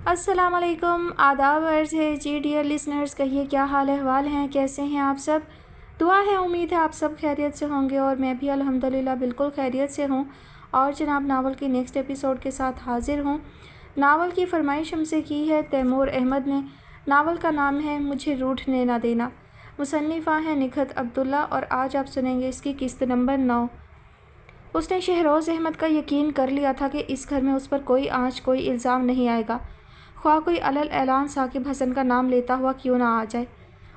السلام علیکم، آداب عرض ہے جی ڈیئر لسنرز، کہیے کیا حال احوال ہیں، کیسے ہیں آپ سب؟ دعا ہے، امید ہے آپ سب خیریت سے ہوں گے اور میں بھی الحمدللہ بالکل خیریت سے ہوں اور جناب ناول کی نیکسٹ ایپیسوڈ کے ساتھ حاضر ہوں۔ ناول کی فرمائش ہم سے کی ہے تیمور احمد نے۔ ناول کا نام ہے مجھے روٹھنے نہ دینا۔ مصنفہ ہیں نکھت عبداللہ اور آج آپ سنیں گے اس کی قسط نمبر 9۔ اس نے شہروز احمد کا یقین کر لیا تھا کہ اس گھر میں اس پر کوئی آنچ، کوئی الزام نہیں آئے گا، خواہ کوئی علل اعلان ثاقب حسن کا نام لیتا ہوا کیوں نہ آ جائے،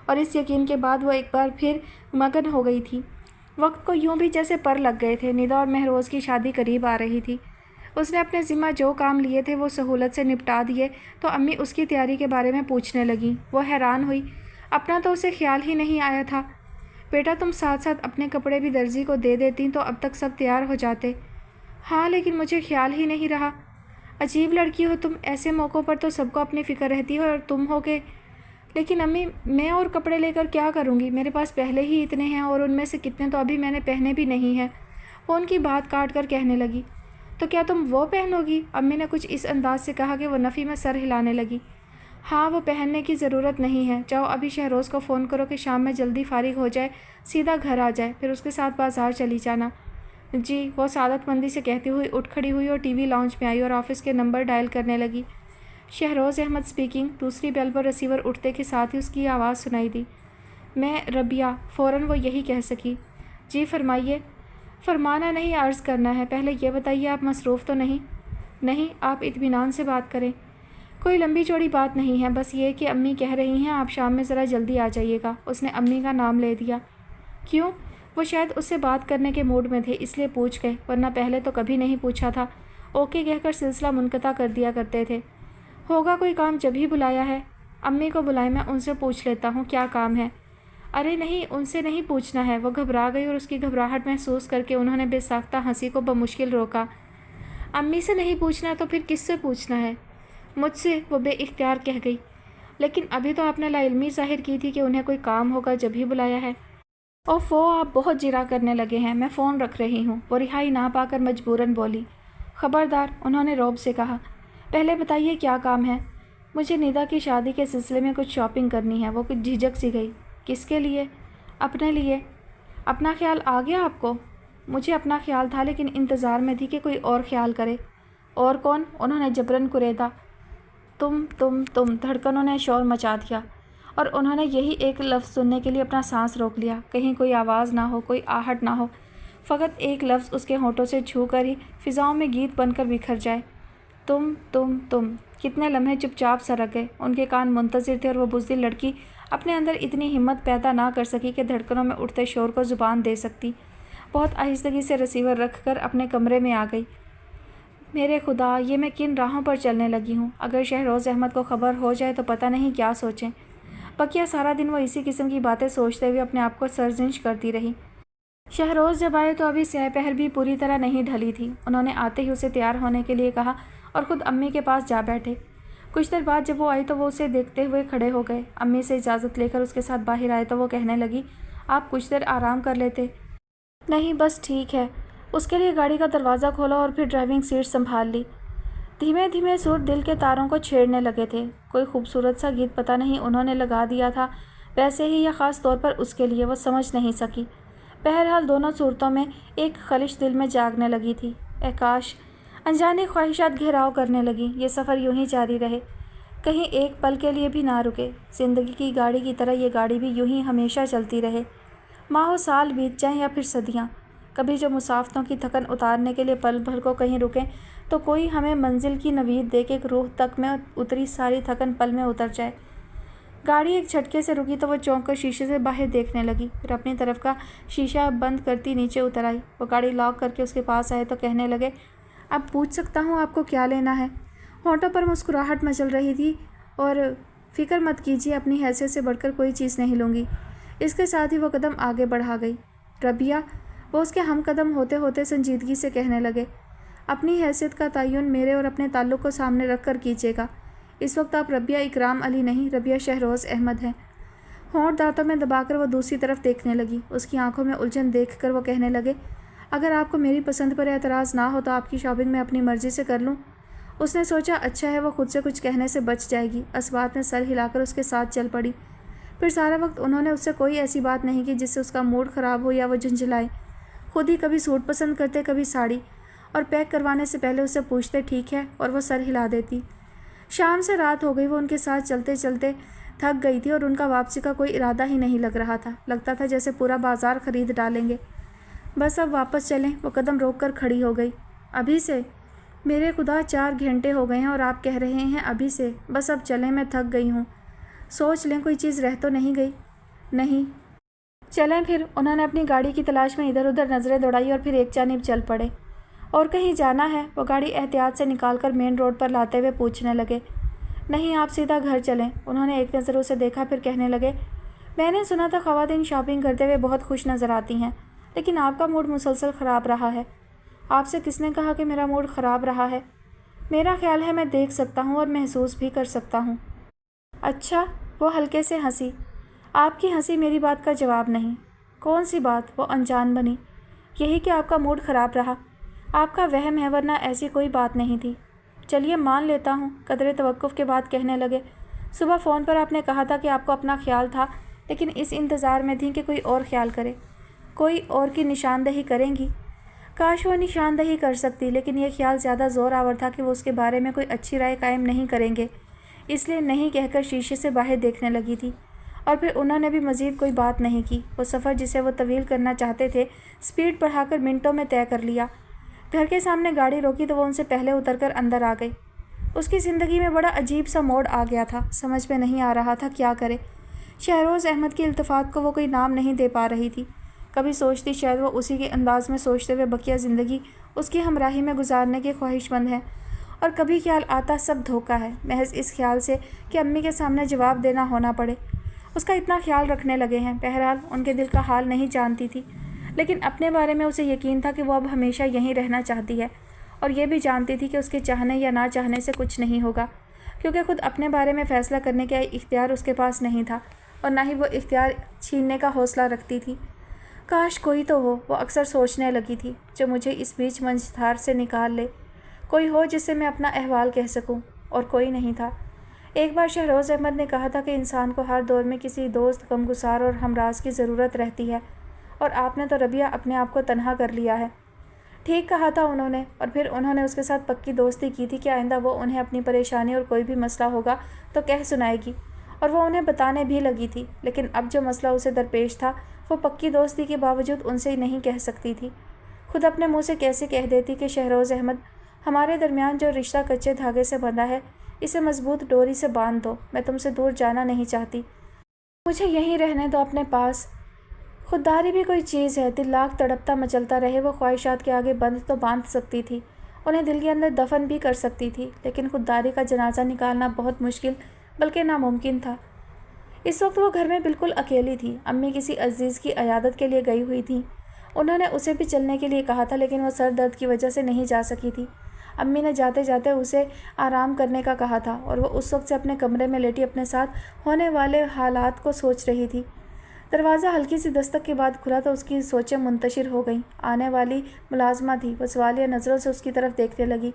اور اس یقین کے بعد وہ ایک بار پھر مگن ہو گئی تھی۔ وقت کو یوں بھی جیسے پر لگ گئے تھے۔ ندا اور مہروز کی شادی قریب آ رہی تھی۔ اس نے اپنے ذمہ جو کام لیے تھے وہ سہولت سے نپٹا دیے تو امی اس کی تیاری کے بارے میں پوچھنے لگیں۔ وہ حیران ہوئی، اپنا تو اسے خیال ہی نہیں آیا تھا۔ بیٹا تم ساتھ ساتھ اپنے کپڑے بھی درزی کو دے دیتی تو اب تک سب تیار ہو جاتے۔ ہاں لیکن مجھے خیال ہی نہیں رہا۔ عجیب لڑکی ہو تم، ایسے موقعوں پر تو سب کو اپنی فکر رہتی ہے اور تم ہو کہ… لیکن امی میں اور کپڑے لے کر کیا کروں گی، میرے پاس پہلے ہی اتنے ہیں اور ان میں سے کتنے تو ابھی میں نے پہنے بھی نہیں ہیں۔ وہ ان کی بات کاٹ کر کہنے لگی، تو کیا تم وہ پہنو گی؟ امی نے کچھ اس انداز سے کہا کہ وہ نفی میں سر ہلانے لگی۔ ہاں وہ پہننے کی ضرورت نہیں ہے، جاؤ ابھی شہروز کو فون کرو کہ شام میں جلدی فارغ ہو جائے، سیدھا گھر آ جائے، پھر اس کے ساتھ بازار چلی جانا۔ جی، وہ سعادت مندی سے کہتی ہوئی اٹھ کھڑی ہوئی اور ٹی وی لاؤنج میں آئی اور آفس کے نمبر ڈائل کرنے لگی۔ شہروز احمد اسپیکنگ۔ دوسری بیل پر ریسیور اٹھتے کے ساتھ ہی اس کی آواز سنائی دی۔ میں ربیہ، فوراً وہ یہی کہہ سکی۔ جی فرمائیے۔ فرمانا نہیں، عرض کرنا ہے۔ پہلے یہ بتائیے آپ مصروف تو نہیں؟ نہیں، آپ اطمینان سے بات کریں۔ کوئی لمبی چوڑی بات نہیں ہے، بس یہ کہ امی کہہ رہی ہیں آپ شام میں ذرا جلدی آ جائیے گا۔ اس نے امی کا نام لے دیا۔ کیوں؟ وہ شاید اس سے بات کرنے کے موڈ میں تھے اس لیے پوچھ گئے، ورنہ پہلے تو کبھی نہیں پوچھا تھا۔ اوکے کہہ کر سلسلہ منقطع کر دیا کرتے تھے۔ ہوگا کوئی کام جب ہی بلایا ہے۔ امی کو بلائیں، میں ان سے پوچھ لیتا ہوں کیا کام ہے۔ ارے نہیں، ان سے نہیں پوچھنا ہے۔ وہ گھبرا گئی اور اس کی گھبراہٹ محسوس کر کے انہوں نے بے ساختہ ہنسی کو بمشکل روکا۔ امی سے نہیں پوچھنا تو پھر کس سے پوچھنا ہے؟ مجھ سے، وہ بے اختیار کہہ گئی۔ لیکن ابھی تو آپ نے لا علمی ظاہر کی تھی کہ انہیں کوئی کام ہوگا جب ہی بلایا ہے۔ اوف آپ بہت جرا کرنے لگے ہیں، میں فون رکھ رہی ہوں۔ وہ رہائی نہ پا کر مجبوراً بولی۔ خبردار، انہوں نے رعب سے کہا۔ پہلے بتائیے کیا کام ہے؟ مجھے ندا کی شادی کے سلسلے میں کچھ شاپنگ کرنی ہے۔ وہ کچھ جھجک سی گئی۔ کس کے لیے؟ اپنے لیے۔ اپنا خیال آ گیا آپ کو؟ مجھے اپنا خیال تھا لیکن انتظار میں تھی کہ کوئی اور خیال کرے۔ اور کون؟ انہوں نے جبراً کریدا۔ تم دھڑکنوں نے شور مچا دیا اور انہوں نے یہی ایک لفظ سننے کے لیے اپنا سانس روک لیا۔ کہیں کوئی آواز نہ ہو، کوئی آہٹ نہ ہو، فقط ایک لفظ اس کے ہونٹوں سے چھو کر ہی فضاؤں میں گیت بن کر بکھر جائے۔ تم۔ کتنے لمحے چپ چاپ سا رہ گئے۔ ان کے کان منتظر تھے اور وہ بزدل لڑکی اپنے اندر اتنی ہمت پیدا نہ کر سکی کہ دھڑکنوں میں اٹھتے شور کو زبان دے سکتی۔ بہت آہستگی سے ریسیور رکھ کر اپنے کمرے میں آ گئی۔ میرے خدا، یہ میں کن راہوں پر چلنے لگی ہوں؟ اگر شہروز احمد کو خبر ہو جائے تو پتہ نہیں کیا سوچیں۔ بقیہ سارا دن وہ اسی قسم کی باتیں سوچتے ہوئے اپنے آپ کو سرزنش کرتی رہی۔ شہروز جب آئے تو ابھی سہ پہر بھی پوری طرح نہیں ڈھلی تھی۔ انہوں نے آتے ہی اسے تیار ہونے کے لیے کہا اور خود امی کے پاس جا بیٹھے۔ کچھ دیر بعد جب وہ آئی تو وہ اسے دیکھتے ہوئے کھڑے ہو گئے۔ امی سے اجازت لے کر اس کے ساتھ باہر آئے تو وہ کہنے لگی، آپ کچھ دیر آرام کر لیتے؟ نہیں بس ٹھیک ہے۔ اس کے لیے گاڑی کا دروازہ کھولا اور پھر ڈرائیونگ سیٹ سنبھال لی۔ دھیمے دھیمے سر دل کے تاروں کو چھیڑنے لگے تھے۔ کوئی خوبصورت سا گیت پتہ نہیں انہوں نے لگا دیا تھا ویسے ہی یا خاص طور پر اس کے لیے، وہ سمجھ نہیں سکی۔ بہرحال دونوں صورتوں میں ایک خلش دل میں جاگنے لگی تھی۔ اے کاش! انجانی خواہشات گھیراؤ کرنے لگیں۔ یہ سفر یوں ہی جاری رہے، کہیں ایک پل کے لیے بھی نہ رکے۔ زندگی کی گاڑی کی طرح یہ گاڑی بھی یوں ہی ہمیشہ چلتی رہے، ماہ و سال بیت جائیں یا پھر صدیاں۔ کبھی جو مسافتوں کی تھکن اتارنے کے لیے پل بھر کو کہیں رکیں تو کوئی ہمیں منزل کی نوید دے کے روح تک میں اتری ساری تھکن پل میں اتر جائے۔ گاڑی ایک جھٹکے سے رکی تو وہ چونک کر شیشے سے باہر دیکھنے لگی، پھر اپنی طرف کا شیشہ بند کرتی نیچے اتر آئی۔ وہ گاڑی لاک کر کے اس کے پاس آئے تو کہنے لگے، اب پوچھ سکتا ہوں آپ کو کیا لینا ہے؟ ہونٹوں پر مسکراہٹ مچل رہی تھی اور فکر مت کیجیے، اپنی حیثیت سے بڑھ کر کوئی چیز نہیں لوں گی۔ اس کے ساتھ ہی وہ قدم آگے بڑھا گئی۔ ربیہ، وہ اس کے ہم قدم ہوتے ہوتے سنجیدگی سے کہنے لگے، اپنی حیثیت کا تعین میرے اور اپنے تعلق کو سامنے رکھ کر کیجیے گا۔ اس وقت آپ ربیہ اکرام علی نہیں، ربیہ شہروز احمد ہیں۔ ہونٹ دانتوں میں دبا کر وہ دوسری طرف دیکھنے لگی۔ اس کی آنکھوں میں الجھن دیکھ کر وہ کہنے لگے، اگر آپ کو میری پسند پر اعتراض نہ ہو تو آپ کی شاپنگ میں اپنی مرضی سے کر لوں۔ اس نے سوچا اچھا ہے وہ خود سے کچھ کہنے سے بچ جائے گی۔ اسبات نے سر ہلا کر اس کے ساتھ چل پڑی۔ پھر سارا وقت انہوں نے اس سے کوئی ایسی بات نہیں کی جس سے اس کا موڈ خراب ہو یا وہ جھنجھلائے۔ خود ہی کبھی سوٹ پسند کرتے کبھی ساڑی، اور پیک کروانے سے پہلے اس سے پوچھتے ٹھیک ہے، اور وہ سر ہلا دیتی۔ شام سے رات ہو گئی، وہ ان کے ساتھ چلتے چلتے تھک گئی تھی اور ان کا واپسی کا کوئی ارادہ ہی نہیں لگ رہا تھا۔ لگتا تھا جیسے پورا بازار خرید ڈالیں گے۔ بس اب واپس چلیں۔ وہ قدم روک کر کھڑی ہو گئی۔ ابھی سے؟ میرے خدا 4 گھنٹے ہو گئے ہیں اور آپ کہہ رہے ہیں ابھی سے؟ بس اب چلیں، میں تھک گئی ہوں۔ سوچ لیں کوئی چیز رہ تو نہیں گئی؟ نہیں۔ چلیں پھر۔ انہوں نے اپنی گاڑی کی تلاش میں ادھر ادھر نظریں دوڑائی اور پھر ایک جانب چل پڑے۔ اور کہیں جانا ہے؟ وہ گاڑی احتیاط سے نکال کر مین روڈ پر لاتے ہوئے پوچھنے لگے۔ نہیں، آپ سیدھا گھر چلیں۔ انہوں نے ایک نظر اسے دیکھا پھر کہنے لگے، میں نے سنا تھا خواتین شاپنگ کرتے ہوئے بہت خوش نظر آتی ہیں، لیکن آپ کا موڈ مسلسل خراب رہا ہے۔ آپ سے کس نے کہا کہ میرا موڈ خراب رہا ہے؟ میرا خیال ہے میں دیکھ سکتا ہوں اور محسوس بھی کر سکتا ہوں۔ اچھا؟ وہ ہلکے سے ہنسی۔ آپ کی ہنسی میری بات کا جواب نہیں۔ کون سی بات؟ وہ انجان بنی۔ یہی کہ آپ کا موڈ خراب رہا۔ آپ کا وہم ہے، ورنہ ایسی کوئی بات نہیں تھی۔ چلیے مان لیتا ہوں، قدرے توقف کے بعد کہنے لگے۔ صبح فون پر آپ نے کہا تھا کہ آپ کو اپنا خیال تھا، لیکن اس انتظار میں تھیں کہ کوئی اور خیال کرے، کوئی اور کی نشاندہی کریں گی۔ کاش وہ نشاندہی کر سکتی، لیکن یہ خیال زیادہ زور آور تھا کہ وہ اس کے بارے میں کوئی اچھی رائے قائم نہیں کریں گے، اس لیے نہیں کہہ کر شیشے سے باہر دیکھنے لگی تھی۔ اور پھر انہوں نے بھی مزید کوئی بات نہیں کی۔ وہ سفر جسے وہ طویل کرنا چاہتے تھے سپیڈ بڑھا کر منٹوں میں طے کر لیا۔ گھر کے سامنے گاڑی روکی تو وہ ان سے پہلے اتر کر اندر آ گئی۔ اس کی زندگی میں بڑا عجیب سا موڑ آ گیا تھا، سمجھ میں نہیں آ رہا تھا کیا کرے۔ شہروز احمد کی التفات کو وہ کوئی نام نہیں دے پا رہی تھی۔ کبھی سوچتی شاید وہ اسی کے انداز میں سوچتے ہوئے بقیہ زندگی اس کی ہمراہی میں گزارنے کے خواہش مند ہے، اور کبھی خیال آتا سب دھوکہ ہے، محض اس خیال سے کہ امی کے سامنے جواب دینا ہونا پڑے۔ اس کا اتنا خیال رکھنے لگے ہیں۔ بہرحال ان کے دل کا حال نہیں جانتی تھی، لیکن اپنے بارے میں اسے یقین تھا کہ وہ اب ہمیشہ یہیں رہنا چاہتی ہے، اور یہ بھی جانتی تھی کہ اس کے چاہنے یا نہ چاہنے سے کچھ نہیں ہوگا، کیونکہ خود اپنے بارے میں فیصلہ کرنے کا اختیار اس کے پاس نہیں تھا، اور نہ ہی وہ اختیار چھیننے کا حوصلہ رکھتی تھی۔ کاش کوئی تو ہو، وہ اکثر سوچنے لگی تھی، جو مجھے اس بیچ منجھار سے نکال لے، کوئی ہو جس سے میں اپنا احوال کہہ سکوں، اور کوئی نہیں تھا۔ ایک بار شہروز احمد نے کہا تھا کہ انسان کو ہر دور میں کسی دوست، غمگسار اور ہمراز کی ضرورت رہتی ہے، اور آپ نے تو ربیہ اپنے آپ کو تنہا کر لیا ہے۔ ٹھیک کہا تھا انہوں نے، اور پھر انہوں نے اس کے ساتھ پکی دوستی کی تھی کہ آئندہ وہ انہیں اپنی پریشانی اور کوئی بھی مسئلہ ہوگا تو کہہ سنائے گی، اور وہ انہیں بتانے بھی لگی تھی، لیکن اب جو مسئلہ اسے درپیش تھا وہ پکی دوستی کے باوجود ان سے نہیں کہہ سکتی تھی۔ خود اپنے منہ سے کیسے کہہ دیتی کہ شہروز احمد، ہمارے درمیان جو رشتہ کچے دھاگے سے بندھا ہے اسے مضبوط ڈوری سے باندھ دو، میں تم سے دور جانا نہیں چاہتی، مجھے یہیں رہنے دو اپنے پاس۔ خودداری بھی کوئی چیز ہے، دل لاکھ تڑپتا مچلتا رہے، وہ خواہشات کے آگے بند تو باندھ سکتی تھی، انہیں دل کے اندر دفن بھی کر سکتی تھی، لیکن خودداری کا جنازہ نکالنا بہت مشکل بلکہ ناممکن تھا۔ اس وقت وہ گھر میں بالکل اکیلی تھی۔ امی کسی عزیز کی عیادت کے لیے گئی ہوئی تھیں، انہوں نے اسے بھی چلنے کے لیے کہا تھا، لیکن وہ سر درد کی وجہ سے نہیں جا سکی تھی۔ امی نے جاتے جاتے اسے آرام کرنے کا کہا تھا، اور وہ اس وقت سے اپنے کمرے میں لیٹی اپنے ساتھ ہونے والے حالات کو سوچ رہی تھی۔ دروازہ ہلکی سی دستک کے بعد کھلا تو اس کی سوچیں منتشر ہو گئیں۔ آنے والی ملازمہ تھی، وہ سوالیہ نظروں سے اس کی طرف دیکھنے لگی۔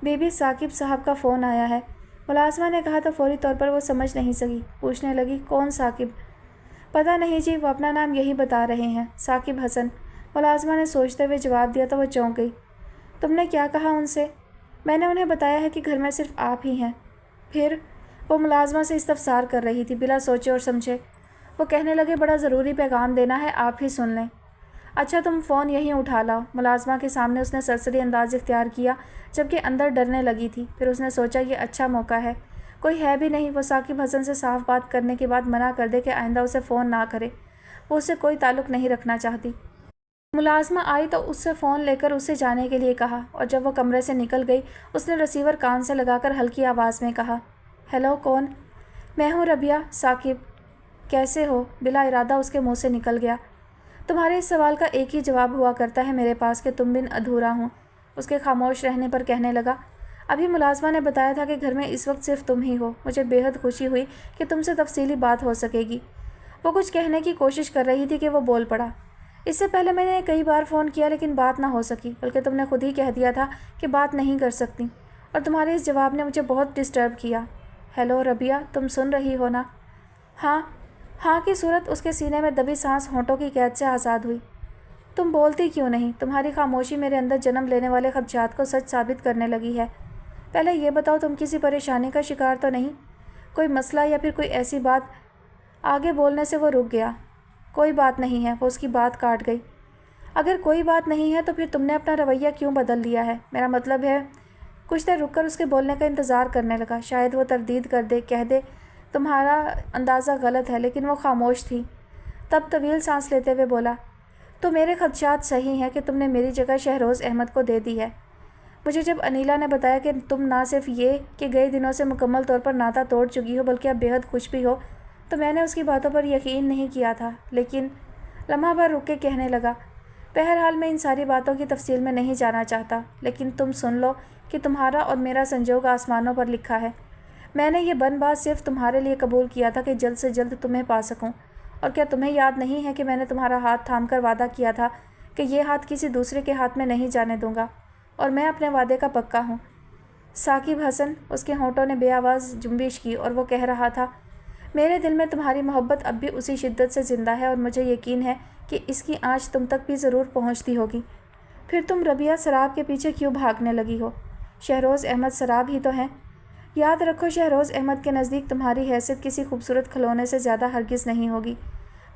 بی بی ثاقب صاحب کا فون آیا ہے، ملازمہ نے کہا تو فوری طور پر وہ سمجھ نہیں سکی، پوچھنے لگی کون ثاقب؟ پتہ نہیں جی، وہ اپنا نام یہی بتا رہے ہیں، ثاقب حسن، ملازمہ نے سوچتے ہوئے جواب دیا تو وہ چونک گئی۔ تم نے کیا کہا ان سے؟ میں نے انہیں بتایا ہے کہ گھر میں صرف آپ ہی ہیں۔ پھر؟ وہ ملازمہ سے استفسار کر رہی تھی بلا سوچے اور سمجھے۔ وہ کہنے لگے بڑا ضروری پیغام دینا ہے، آپ ہی سن لیں۔ اچھا تم فون یہیں اٹھا لاؤ۔ ملازمہ کے سامنے اس نے سرسری انداز اختیار کیا، جبکہ اندر ڈرنے لگی تھی۔ پھر اس نے سوچا یہ اچھا موقع ہے، کوئی ہے بھی نہیں، وہ ثاقب حسن سے صاف بات کرنے کے بعد منع کر دے کہ آئندہ اسے فون نہ کرے، وہ اس سے کوئی تعلق نہیں رکھنا چاہتی۔ ملازمہ آئی تو اس سے فون لے کر اسے جانے کے لیے کہا، اور جب وہ کمرے سے نکل گئی اس نے ریسیور کان سے لگا کر ہلکی آواز میں کہا، ہیلو کون؟ میں ہوں ربیہ۔ ثاقب کیسے ہو؟ بلا ارادہ اس کے منہ سے نکل گیا۔ تمہارے اس سوال کا ایک ہی جواب ہوا کرتا ہے میرے پاس کہ تم بن ادھورا ہوں۔ اس کے خاموش رہنے پر کہنے لگا، ابھی ملازمہ نے بتایا تھا کہ گھر میں اس وقت صرف تم ہی ہو، مجھے بے حد خوشی ہوئی کہ تم سے تفصیلی بات ہو سکے گی۔ وہ کچھ کہنے کی کوشش کر رہی تھی کہ وہ بول پڑا، اس سے پہلے میں نے کئی بار فون کیا لیکن بات نہ ہو سکی، بلکہ تم نے خود ہی کہہ دیا تھا کہ بات نہیں کر سکتی۔ اور تمہارے اس جواب نے مجھے بہت ڈسٹرب کیا۔ ہیلو ربیہ، تم سن رہی ہو نا؟ ہاں ہاں کی صورت اس کے سینے میں دبی سانس ہونٹوں کی قید سے آزاد ہوئی۔ تم بولتی کیوں نہیں؟ تمہاری خاموشی میرے اندر جنم لینے والے خدشات کو سچ ثابت کرنے لگی ہے۔ پہلے یہ بتاؤ، تم کسی پریشانی کا شکار تو نہیں؟ کوئی مسئلہ یا پھر کوئی ایسی بات؟ آگے بولنے سے وہ رک گیا۔ کوئی بات نہیں ہے، وہ اس کی بات کاٹ گئی۔ اگر کوئی بات نہیں ہے تو پھر تم نے اپنا رویہ کیوں بدل لیا ہے؟ میرا مطلب ہے۔ کچھ دیر رک کر اس کے بولنے کا انتظار کرنے لگا، شاید وہ تردید کر دے، کہہ دے تمہارا اندازہ غلط ہے، لیکن وہ خاموش تھی۔ تب طویل سانس لیتے ہوئے بولا، تو میرے خدشات صحیح ہیں کہ تم نے میری جگہ شہروز احمد کو دے دی ہے۔ مجھے جب انیلا نے بتایا کہ تم نہ صرف یہ کہ گئے دنوں سے مکمل طور پر ناطہ توڑ چکی ہو بلکہ اب بے حد خوش بھی ہو، تو میں نے اس کی باتوں پر یقین نہیں کیا تھا، لیکن لمحہ بھر رک کے کہنے لگا، بہرحال میں ان ساری باتوں کی تفصیل میں نہیں جانا چاہتا، لیکن تم سن لو کہ تمہارا اور میرا سنجوگ آسمانوں پر لکھا ہے۔ میں نے یہ بن بات صرف تمہارے لیے قبول کیا تھا کہ جلد سے جلد تمہیں پا سکوں۔ اور کیا تمہیں یاد نہیں ہے کہ میں نے تمہارا ہاتھ تھام کر وعدہ کیا تھا کہ یہ ہاتھ کسی دوسرے کے ہاتھ میں نہیں جانے دوں گا، اور میں اپنے وعدے کا پکا ہوں۔ ثاقب حسن، اس کے ہونٹوں نے بے آواز جنبش کی اور وہ کہہ رہا تھا، میرے دل میں تمہاری محبت اب بھی اسی شدت سے زندہ ہے اور مجھے یقین ہے کہ اس کی آنچ تم تک بھی ضرور پہنچتی ہوگی۔ پھر تم ربیہ سراب کے پیچھے کیوں بھاگنے لگی ہو؟ شہروز احمد سراب ہی تو ہیں۔ یاد رکھو، شہروز احمد کے نزدیک تمہاری حیثیت کسی خوبصورت کھلونے سے زیادہ ہرگز نہیں ہوگی۔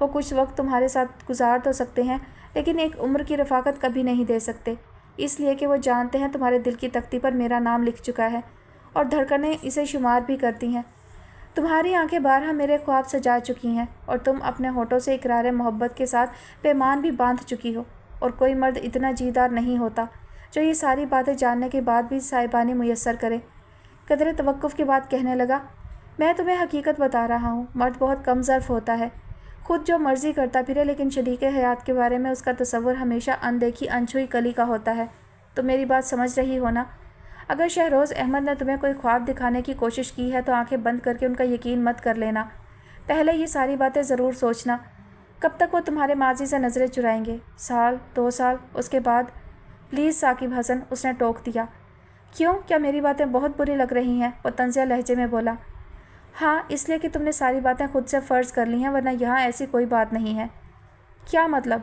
وہ کچھ وقت تمہارے ساتھ گزار تو سکتے ہیں، لیکن ایک عمر کی رفاقت کبھی نہیں دے سکتے، اس لیے کہ وہ جانتے ہیں تمہارے دل کی تختی پر میرا نام لکھ چکا ہے اور دھڑکنیں اسے شمار بھی کرتی ہیں۔ تمہاری آنکھیں بارہا میرے خواب سجا چکی ہیں اور تم اپنے ہونٹوں سے اقرار محبت کے ساتھ پیمان بھی باندھ چکی ہو، اور کوئی مرد اتنا جیدار نہیں ہوتا جو یہ ساری باتیں جاننے کے بعد بھی سائبانی میسر کرے۔ قدرے توقف کے بعد کہنے لگا، میں تمہیں حقیقت بتا رہا ہوں، مرد بہت کم ظرف ہوتا ہے، خود جو مرضی کرتا پھرے، لیکن شریک حیات کے بارے میں اس کا تصور ہمیشہ اندیکھی انچھوئی کلی کا ہوتا ہے۔ تم میری بات سمجھ رہی ہو نا؟ اگر شہروز احمد نے تمہیں کوئی خواب دکھانے کی کوشش کی ہے تو آنکھیں بند کر کے ان کا یقین مت کر لینا، پہلے یہ ساری باتیں ضرور سوچنا۔ کب تک وہ تمہارے ماضی سے نظریں چرائیں گے؟ سال، 2 سال، اس کے بعد؟ پلیز ثاقب حسن، اس نے ٹوک دیا۔ کیوں؟ کیا میری باتیں بہت بری لگ رہی ہیں؟ وہ طنزیہ لہجے میں بولا۔ ہاں، اس لیے کہ تم نے ساری باتیں خود سے فرض کر لی ہیں، ورنہ یہاں ایسی کوئی بات نہیں ہے۔ کیا مطلب؟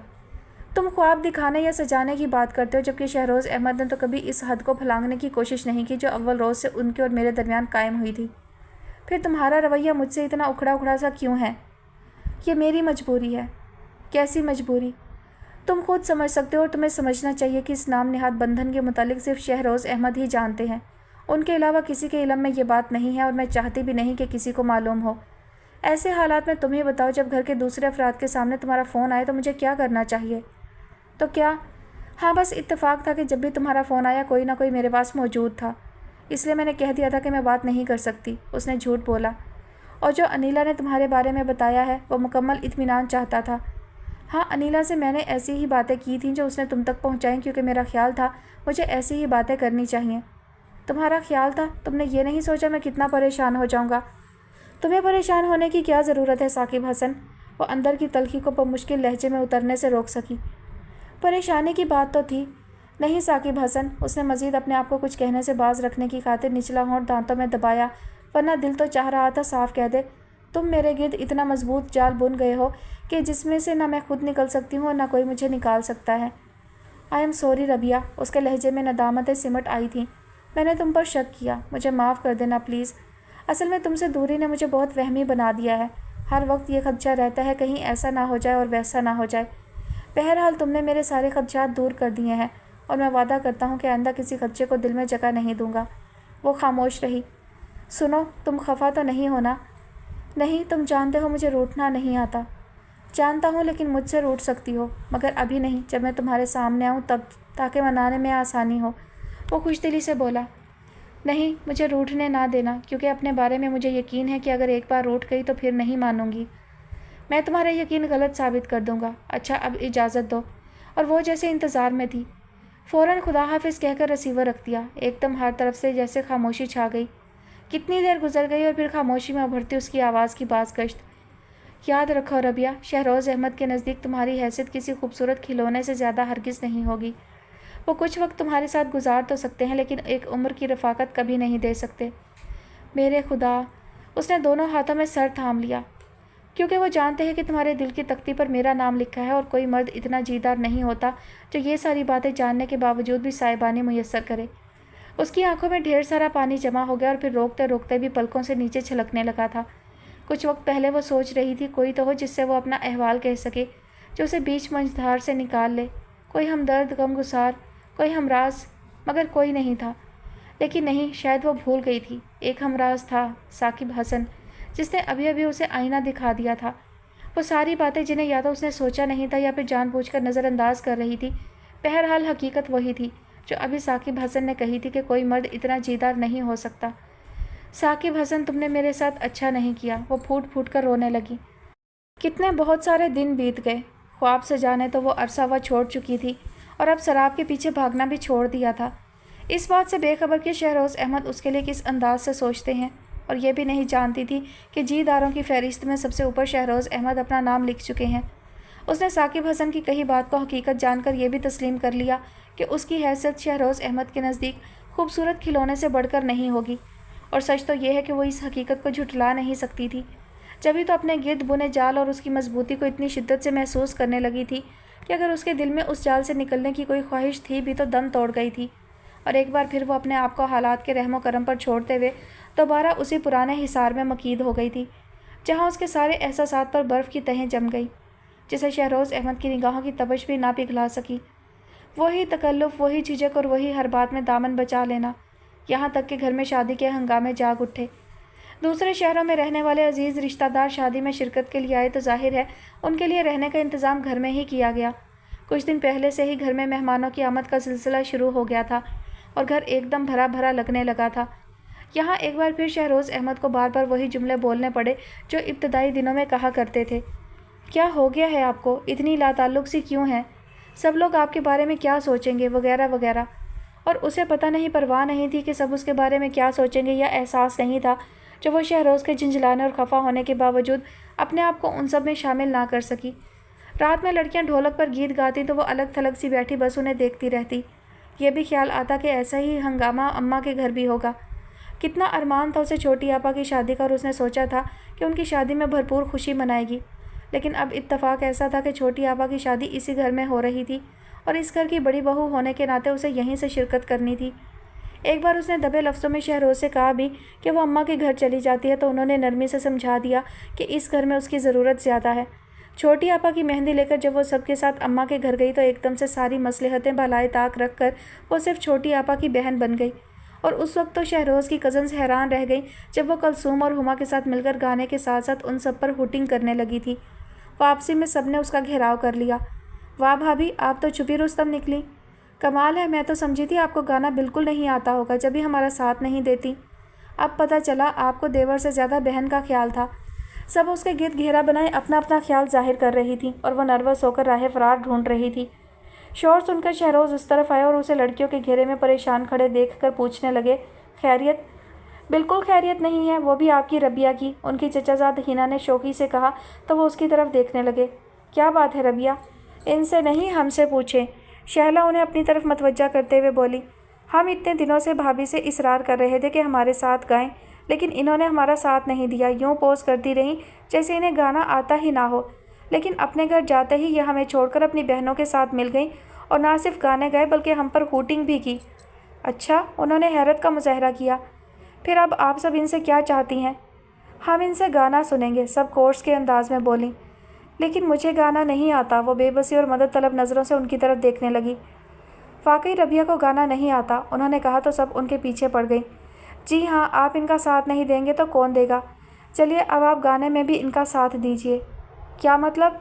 تم خواب دکھانے یا سجانے کی بات کرتے ہو، جبکہ شہروز احمد نے تو کبھی اس حد کو پھلانگنے کی کوشش نہیں کی جو اول روز سے ان کے اور میرے درمیان قائم ہوئی تھی۔ پھر تمہارا رویہ مجھ سے اتنا اکھڑا اکھڑا سا کیوں ہے؟ یہ میری مجبوری ہے۔ کیسی مجبوری؟ تم خود سمجھ سکتے ہو، اور تمہیں سمجھنا چاہیے کہ اس نام نہاد بندھن کے متعلق صرف شہروز احمد ہی جانتے ہیں، ان کے علاوہ کسی کے علم میں یہ بات نہیں ہے، اور میں چاہتی بھی نہیں کہ کسی کو معلوم ہو۔ ایسے حالات میں تم ہی بتاؤ، جب گھر کے دوسرے افراد کے سامنے تمہارا فون آئے تو مجھے کیا کرنا چاہیے؟ تو کیا؟ ہاں، بس اتفاق تھا کہ جب بھی تمہارا فون آیا کوئی نہ کوئی میرے پاس موجود تھا، اس لیے میں نے کہہ دیا تھا کہ میں بات نہیں کر سکتی۔ اس نے جھوٹ بولا۔ اور جو انیلا نے تمہارے بارے میں بتایا ہے وہ مکمل اطمینان چاہتا تھا۔ ہاں، انیلا سے میں نے ایسی ہی باتیں کی تھیں جو اس نے تم تک پہنچائیں، کیونکہ میرا خیال تھا مجھے ایسی ہی باتیں کرنی چاہیے۔ تمہارا خیال تھا؟ تم نے یہ نہیں سوچا میں کتنا پریشان ہو جاؤں گا؟ تمہیں پریشان ہونے کی کیا ضرورت ہے ثاقب حسن؟ وہ اندر کی تلخی کو بمشکل لہجے میں اترنے سے روک سکی۔ پریشانی کی بات تو تھی نہیں ثاقب حسن، اس نے مزید اپنے آپ کو کچھ کہنے سے باز رکھنے کی خاطر نچلا ہونٹ دانتوں میں دبایا، ورنہ دل تو چاہ رہا تھا صاف کہہ دے، تم میرے گرد اتنا مضبوط جال بن گئے ہو کہ جس میں سے نہ میں خود نکل سکتی ہوں اور نہ کوئی مجھے نکال سکتا ہے۔ آئی ایم سوری ربیہ، اس کے لہجے میں ندامتیں سمٹ آئی تھیں، میں نے تم پر شک کیا، مجھے معاف کر دینا پلیز۔ اصل میں تم سے دوری نے مجھے بہت وہمی بنا دیا ہے، ہر وقت یہ خدشہ رہتا ہے کہیں ایسا نہ ہو جائے اور ویسا نہ ہو جائے۔ بہرحال تم نے میرے سارے خدشات دور کر دیے ہیں، اور میں وعدہ کرتا ہوں کہ آئندہ کسی خدشے کو دل میں جگہ نہیں دوں گا۔ وہ خاموش رہی۔ سنو، تم خفا تو نہیں ہونا؟ نہیں، تم جانتے ہو مجھے روٹھنا نہیں آتا۔ جانتا ہوں، لیکن مجھ سے روٹھ سکتی ہو، مگر ابھی نہیں، جب میں تمہارے سامنے آؤں تب، تاکہ منانے میں آسانی ہو۔ وہ خوش دلی سے بولا۔ نہیں، مجھے روٹھنے نہ دینا، کیونکہ اپنے بارے میں مجھے یقین ہے کہ اگر ایک بار روٹھ گئی تو پھر نہیں مانوں گی۔ میں تمہارا یقین غلط ثابت کر دوں گا۔ اچھا، اب اجازت دو۔ اور وہ جیسے انتظار میں تھی، فوراً خدا حافظ کہہ کر رسیور رکھ دیا۔ ایک دم ہر طرف سے جیسے خاموشی چھا گئی۔ کتنی دیر گزر گئی اور پھر خاموشی میں ابھرتی اس کی آواز کی باز گشت۔ یاد رکھو ربیہ، شہروز احمد کے نزدیک تمہاری حیثیت کسی خوبصورت کھلونے سے زیادہ ہرگز نہیں ہوگی۔ وہ کچھ وقت تمہارے ساتھ گزار تو سکتے ہیں لیکن ایک عمر کی رفاقت کبھی نہیں دے سکتے۔ میرے خدا، اس نے دونوں ہاتھوں میں سر تھام لیا، کیونکہ وہ جانتے ہیں کہ تمہارے دل کی تختی پر میرا نام لکھا ہے اور کوئی مرد اتنا جیدار نہیں ہوتا جو یہ ساری باتیں جاننے کے باوجود بھی سائبانی میسر کرے۔ اس کی آنکھوں میں ڈھیر سارا پانی جمع ہو گیا اور پھر روکتے روکتے بھی پلکوں سے نیچے چھلکنے لگا تھا۔ کچھ وقت پہلے وہ سوچ رہی تھی کوئی تو ہو جس سے وہ اپنا احوال کہہ سکے، جو اسے بیچ منجھدار سے نکال لے، کوئی ہمدرد غم گسار، کوئی ہمراز، مگر کوئی نہیں تھا۔ لیکن نہیں، شاید وہ بھول گئی تھی، ایک ہمراز تھا، ثاقب حسن، جس نے ابھی ابھی اسے آئینہ دکھا دیا تھا۔ وہ ساری باتیں جنہیں یا تو اس نے سوچا نہیں تھا یا پھر جان بوجھ کر نظر انداز کر رہی تھی، بہرحال حقیقت وہی تھی جو ابھی ثاقب حسن نے کہی تھی کہ کوئی مرد اتنا جیدار نہیں ہو سکتا۔ ثاقب حسن، تم نے میرے ساتھ اچھا نہیں کیا، وہ پھوٹ پھوٹ کر رونے لگی۔ کتنے بہت سارے دن بیت گئے، خواب سے جانے تو وہ عرصہ وہ چھوڑ چکی تھی اور اب شراب کے پیچھے بھاگنا بھی چھوڑ دیا تھا۔ اس بات سے بے خبر کہ شہروز احمد اس کے لیے کس انداز سے سوچتے ہیں، اور یہ بھی نہیں جانتی تھی کہ جی داروں کی فہرست میں سب سے اوپر شہروز احمد اپنا نام لکھ چکے ہیں۔ اس نے ثاقب حسن کی کہی بات کو حقیقت جان کر یہ بھی تسلیم کر لیا کہ اس کی حیثیت شہروز احمد کے نزدیک خوبصورت کھلونے سے بڑھ کر نہیں ہوگی، اور سچ تو یہ ہے کہ وہ اس حقیقت کو جھٹلا نہیں سکتی تھی۔ جبھی تو اپنے گرد بنے جال اور اس کی مضبوطی کو اتنی شدت سے محسوس کرنے لگی تھی کہ اگر اس کے دل میں اس جال سے نکلنے کی کوئی خواہش تھی بھی تو دم توڑ گئی تھی، اور ایک بار پھر وہ اپنے آپ کو حالات کے رحم و کرم پر چھوڑتے ہوئے دوبارہ اسی پرانے حصار میں مقید ہو گئی تھی جہاں اس کے سارے احساسات پر برف کی تہیں جم گئی، جسے شہروز احمد کی نگاہوں کی تپش بھی نہ پگھلا سکی۔ وہی تکلف، وہی جھجک اور وہی ہر بات میں دامن بچا لینا، یہاں تک کہ گھر میں شادی کے ہنگامے جاگ اٹھے۔ دوسرے شہروں میں رہنے والے عزیز رشتہ دار شادی میں شرکت کے لیے آئے تو ظاہر ہے ان کے لیے رہنے کا انتظام گھر میں ہی کیا گیا۔ کچھ دن پہلے سے ہی گھر میں مہمانوں کی آمد کا سلسلہ شروع ہو گیا تھا اور گھر ایک دم بھرا بھرا لگنے لگا تھا۔ یہاں ایک بار پھر شہروز احمد کو بار بار وہی جملے بولنے پڑے جو ابتدائی دنوں میں کہا کرتے تھے۔ کیا ہو گیا ہے آپ کو؟ اتنی لا تعلق سی کیوں ہیں؟ سب لوگ آپ کے بارے میں کیا سوچیں گے؟ وغیرہ وغیرہ۔ اور اسے پتہ نہیں، پرواہ نہیں تھی کہ سب اس کے بارے میں کیا سوچیں گے، یا احساس نہیں تھا جو وہ شہروز کے جھنجھلانے اور خفا ہونے کے باوجود اپنے آپ کو ان سب میں شامل نہ کر سکی۔ رات میں لڑکیاں ڈھولک پر گیت گاتی تو وہ الگ تھلگ سی بیٹھی بس انہیں دیکھتی رہتی۔ یہ بھی خیال آتا کہ ایسا ہی ہنگامہ اماں کے گھر بھی ہوگا۔ کتنا ارمان تھا اسے چھوٹی آپا کی شادی کا، اور اس نے سوچا تھا کہ ان کی شادی میں بھرپور خوشی منائے گی، لیکن اب اتفاق ایسا تھا کہ چھوٹی آپا کی شادی اسی گھر میں ہو رہی تھی اور اس گھر کی بڑی بہو ہونے کے ناطے اسے یہیں سے شرکت کرنی تھی۔ ایک بار اس نے دبے لفظوں میں شہروز سے کہا بھی کہ وہ اماں کے گھر چلی جاتی ہے تو انہوں نے نرمی سے سمجھا دیا کہ اس گھر میں اس کی ضرورت زیادہ ہے۔ چھوٹی آپا کی مہندی لے کر جب وہ سب کے ساتھ اماں کے گھر گئی تو ایک دم سے ساری مصلحتیں بالائے طاق رکھ کر وہ صرف چھوٹی آپا کی بہن بن گئی، اور اس وقت تو شہروز کی کزنز حیران رہ گئیں جب وہ کلثوم اور ہما کے ساتھ مل کر گانے کے ساتھ ساتھ ان سب پر ہوٹنگ کرنے لگی تھی۔ واپسی میں سب نے اس کا گھیراؤ کر لیا۔ واہ بھابھی، آپ تو چھپی رستم نکلی، کمال ہے، میں تو سمجھی تھی آپ کو گانا بالکل نہیں آتا ہوگا جب بھی ہمارا ساتھ نہیں دیتی، اب پتہ چلا آپ کو دیور سے زیادہ بہن کا خیال تھا۔ سب اس کے گرد گھیرا بنائے اپنا اپنا خیال ظاہر کر رہی تھی اور وہ نروس ہو کر راہ فرار ڈھونڈ رہی تھی۔ شور سن کر شہروز اس طرف آئے اور اسے لڑکیوں کے گھیرے میں پریشان کھڑے دیکھ کر پوچھنے لگے، خیریت؟ بالکل خیریت نہیں ہے، وہ بھی آپ کی ربیہ کی، ان کی چچا زاد ہینا نے شوخی سے کہا تو وہ اس کی طرف دیکھنے لگے۔ کیا بات ہے ربیہ؟ ان سے نہیں، ہم سے پوچھیں، شہلا انہیں اپنی طرف متوجہ کرتے ہوئے بولی۔ ہم اتنے دنوں سے بھابھی سے اصرار کر رہے تھے کہ ہمارے ساتھ گائیں، لیکن انہوں نے ہمارا ساتھ نہیں دیا، یوں پوز کرتی رہیں جیسے انہیں گانا آتا ہی نہ ہو، لیکن اپنے گھر جاتے ہی یہ ہمیں چھوڑ کر اپنی بہنوں کے ساتھ مل گئیں اور نہ صرف گانے گائے بلکہ ہم پر ہوٹنگ بھی کی۔ اچھا، انہوں نے حیرت کا مظاہرہ کیا۔ پھر اب آپ سب ان سے کیا چاہتی ہیں؟ ہم ان سے گانا سنیں گے، سب کورس کے انداز میں بولیں۔ لیکن مجھے گانا نہیں آتا، وہ بے بسی اور مدد طلب نظروں سے ان کی طرف دیکھنے لگی۔ واقعی ربیہ کو گانا نہیں آتا، انہوں نے کہا تو سب ان کے پیچھے پڑ گئی۔ جی ہاں، آپ ان کا ساتھ نہیں دیں گے تو کون دے گا؟ چلیے اب آپ گانے میں بھی ان کا ساتھ دیجیے۔ کیا مطلب؟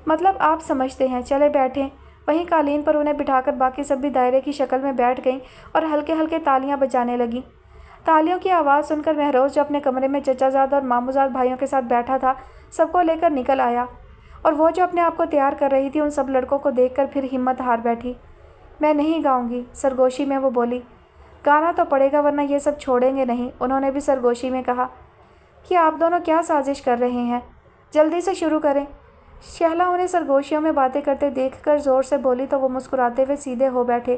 مطلب آپ سمجھتے ہیں، چلے بیٹھیں۔ وہیں قالین پر انہیں بٹھا کر باقی سب بھی دائرے کی شکل میں بیٹھ گئیں اور ہلکے ہلکے تالیاں بجانے لگیں۔ تالیوں کی آواز سن کر مہروز جو اپنے کمرے میں چچا زاد اور ماموں زاد بھائیوں کے ساتھ بیٹھا تھا سب کو لے کر نکل آیا، اور وہ جو اپنے آپ کو تیار کر رہی تھی ان سب لڑکوں کو دیکھ کر پھر ہمت ہار بیٹھی۔ میں نہیں گاؤں گی، سرگوشی میں وہ بولی۔ گانا تو پڑے گا ورنہ یہ سب چھوڑیں گے نہیں، انہوں نے بھی سرگوشی میں کہا۔ کہ آپ دونوں کیا سازش کر رہے ہیں؟ جلدی سے شروع کریں۔ شہلا انہیں سرگوشیوں میں باتیں کرتے دیکھ کر زور سے بولی تو وہ مسکراتے ہوئے سیدھے ہو بیٹھے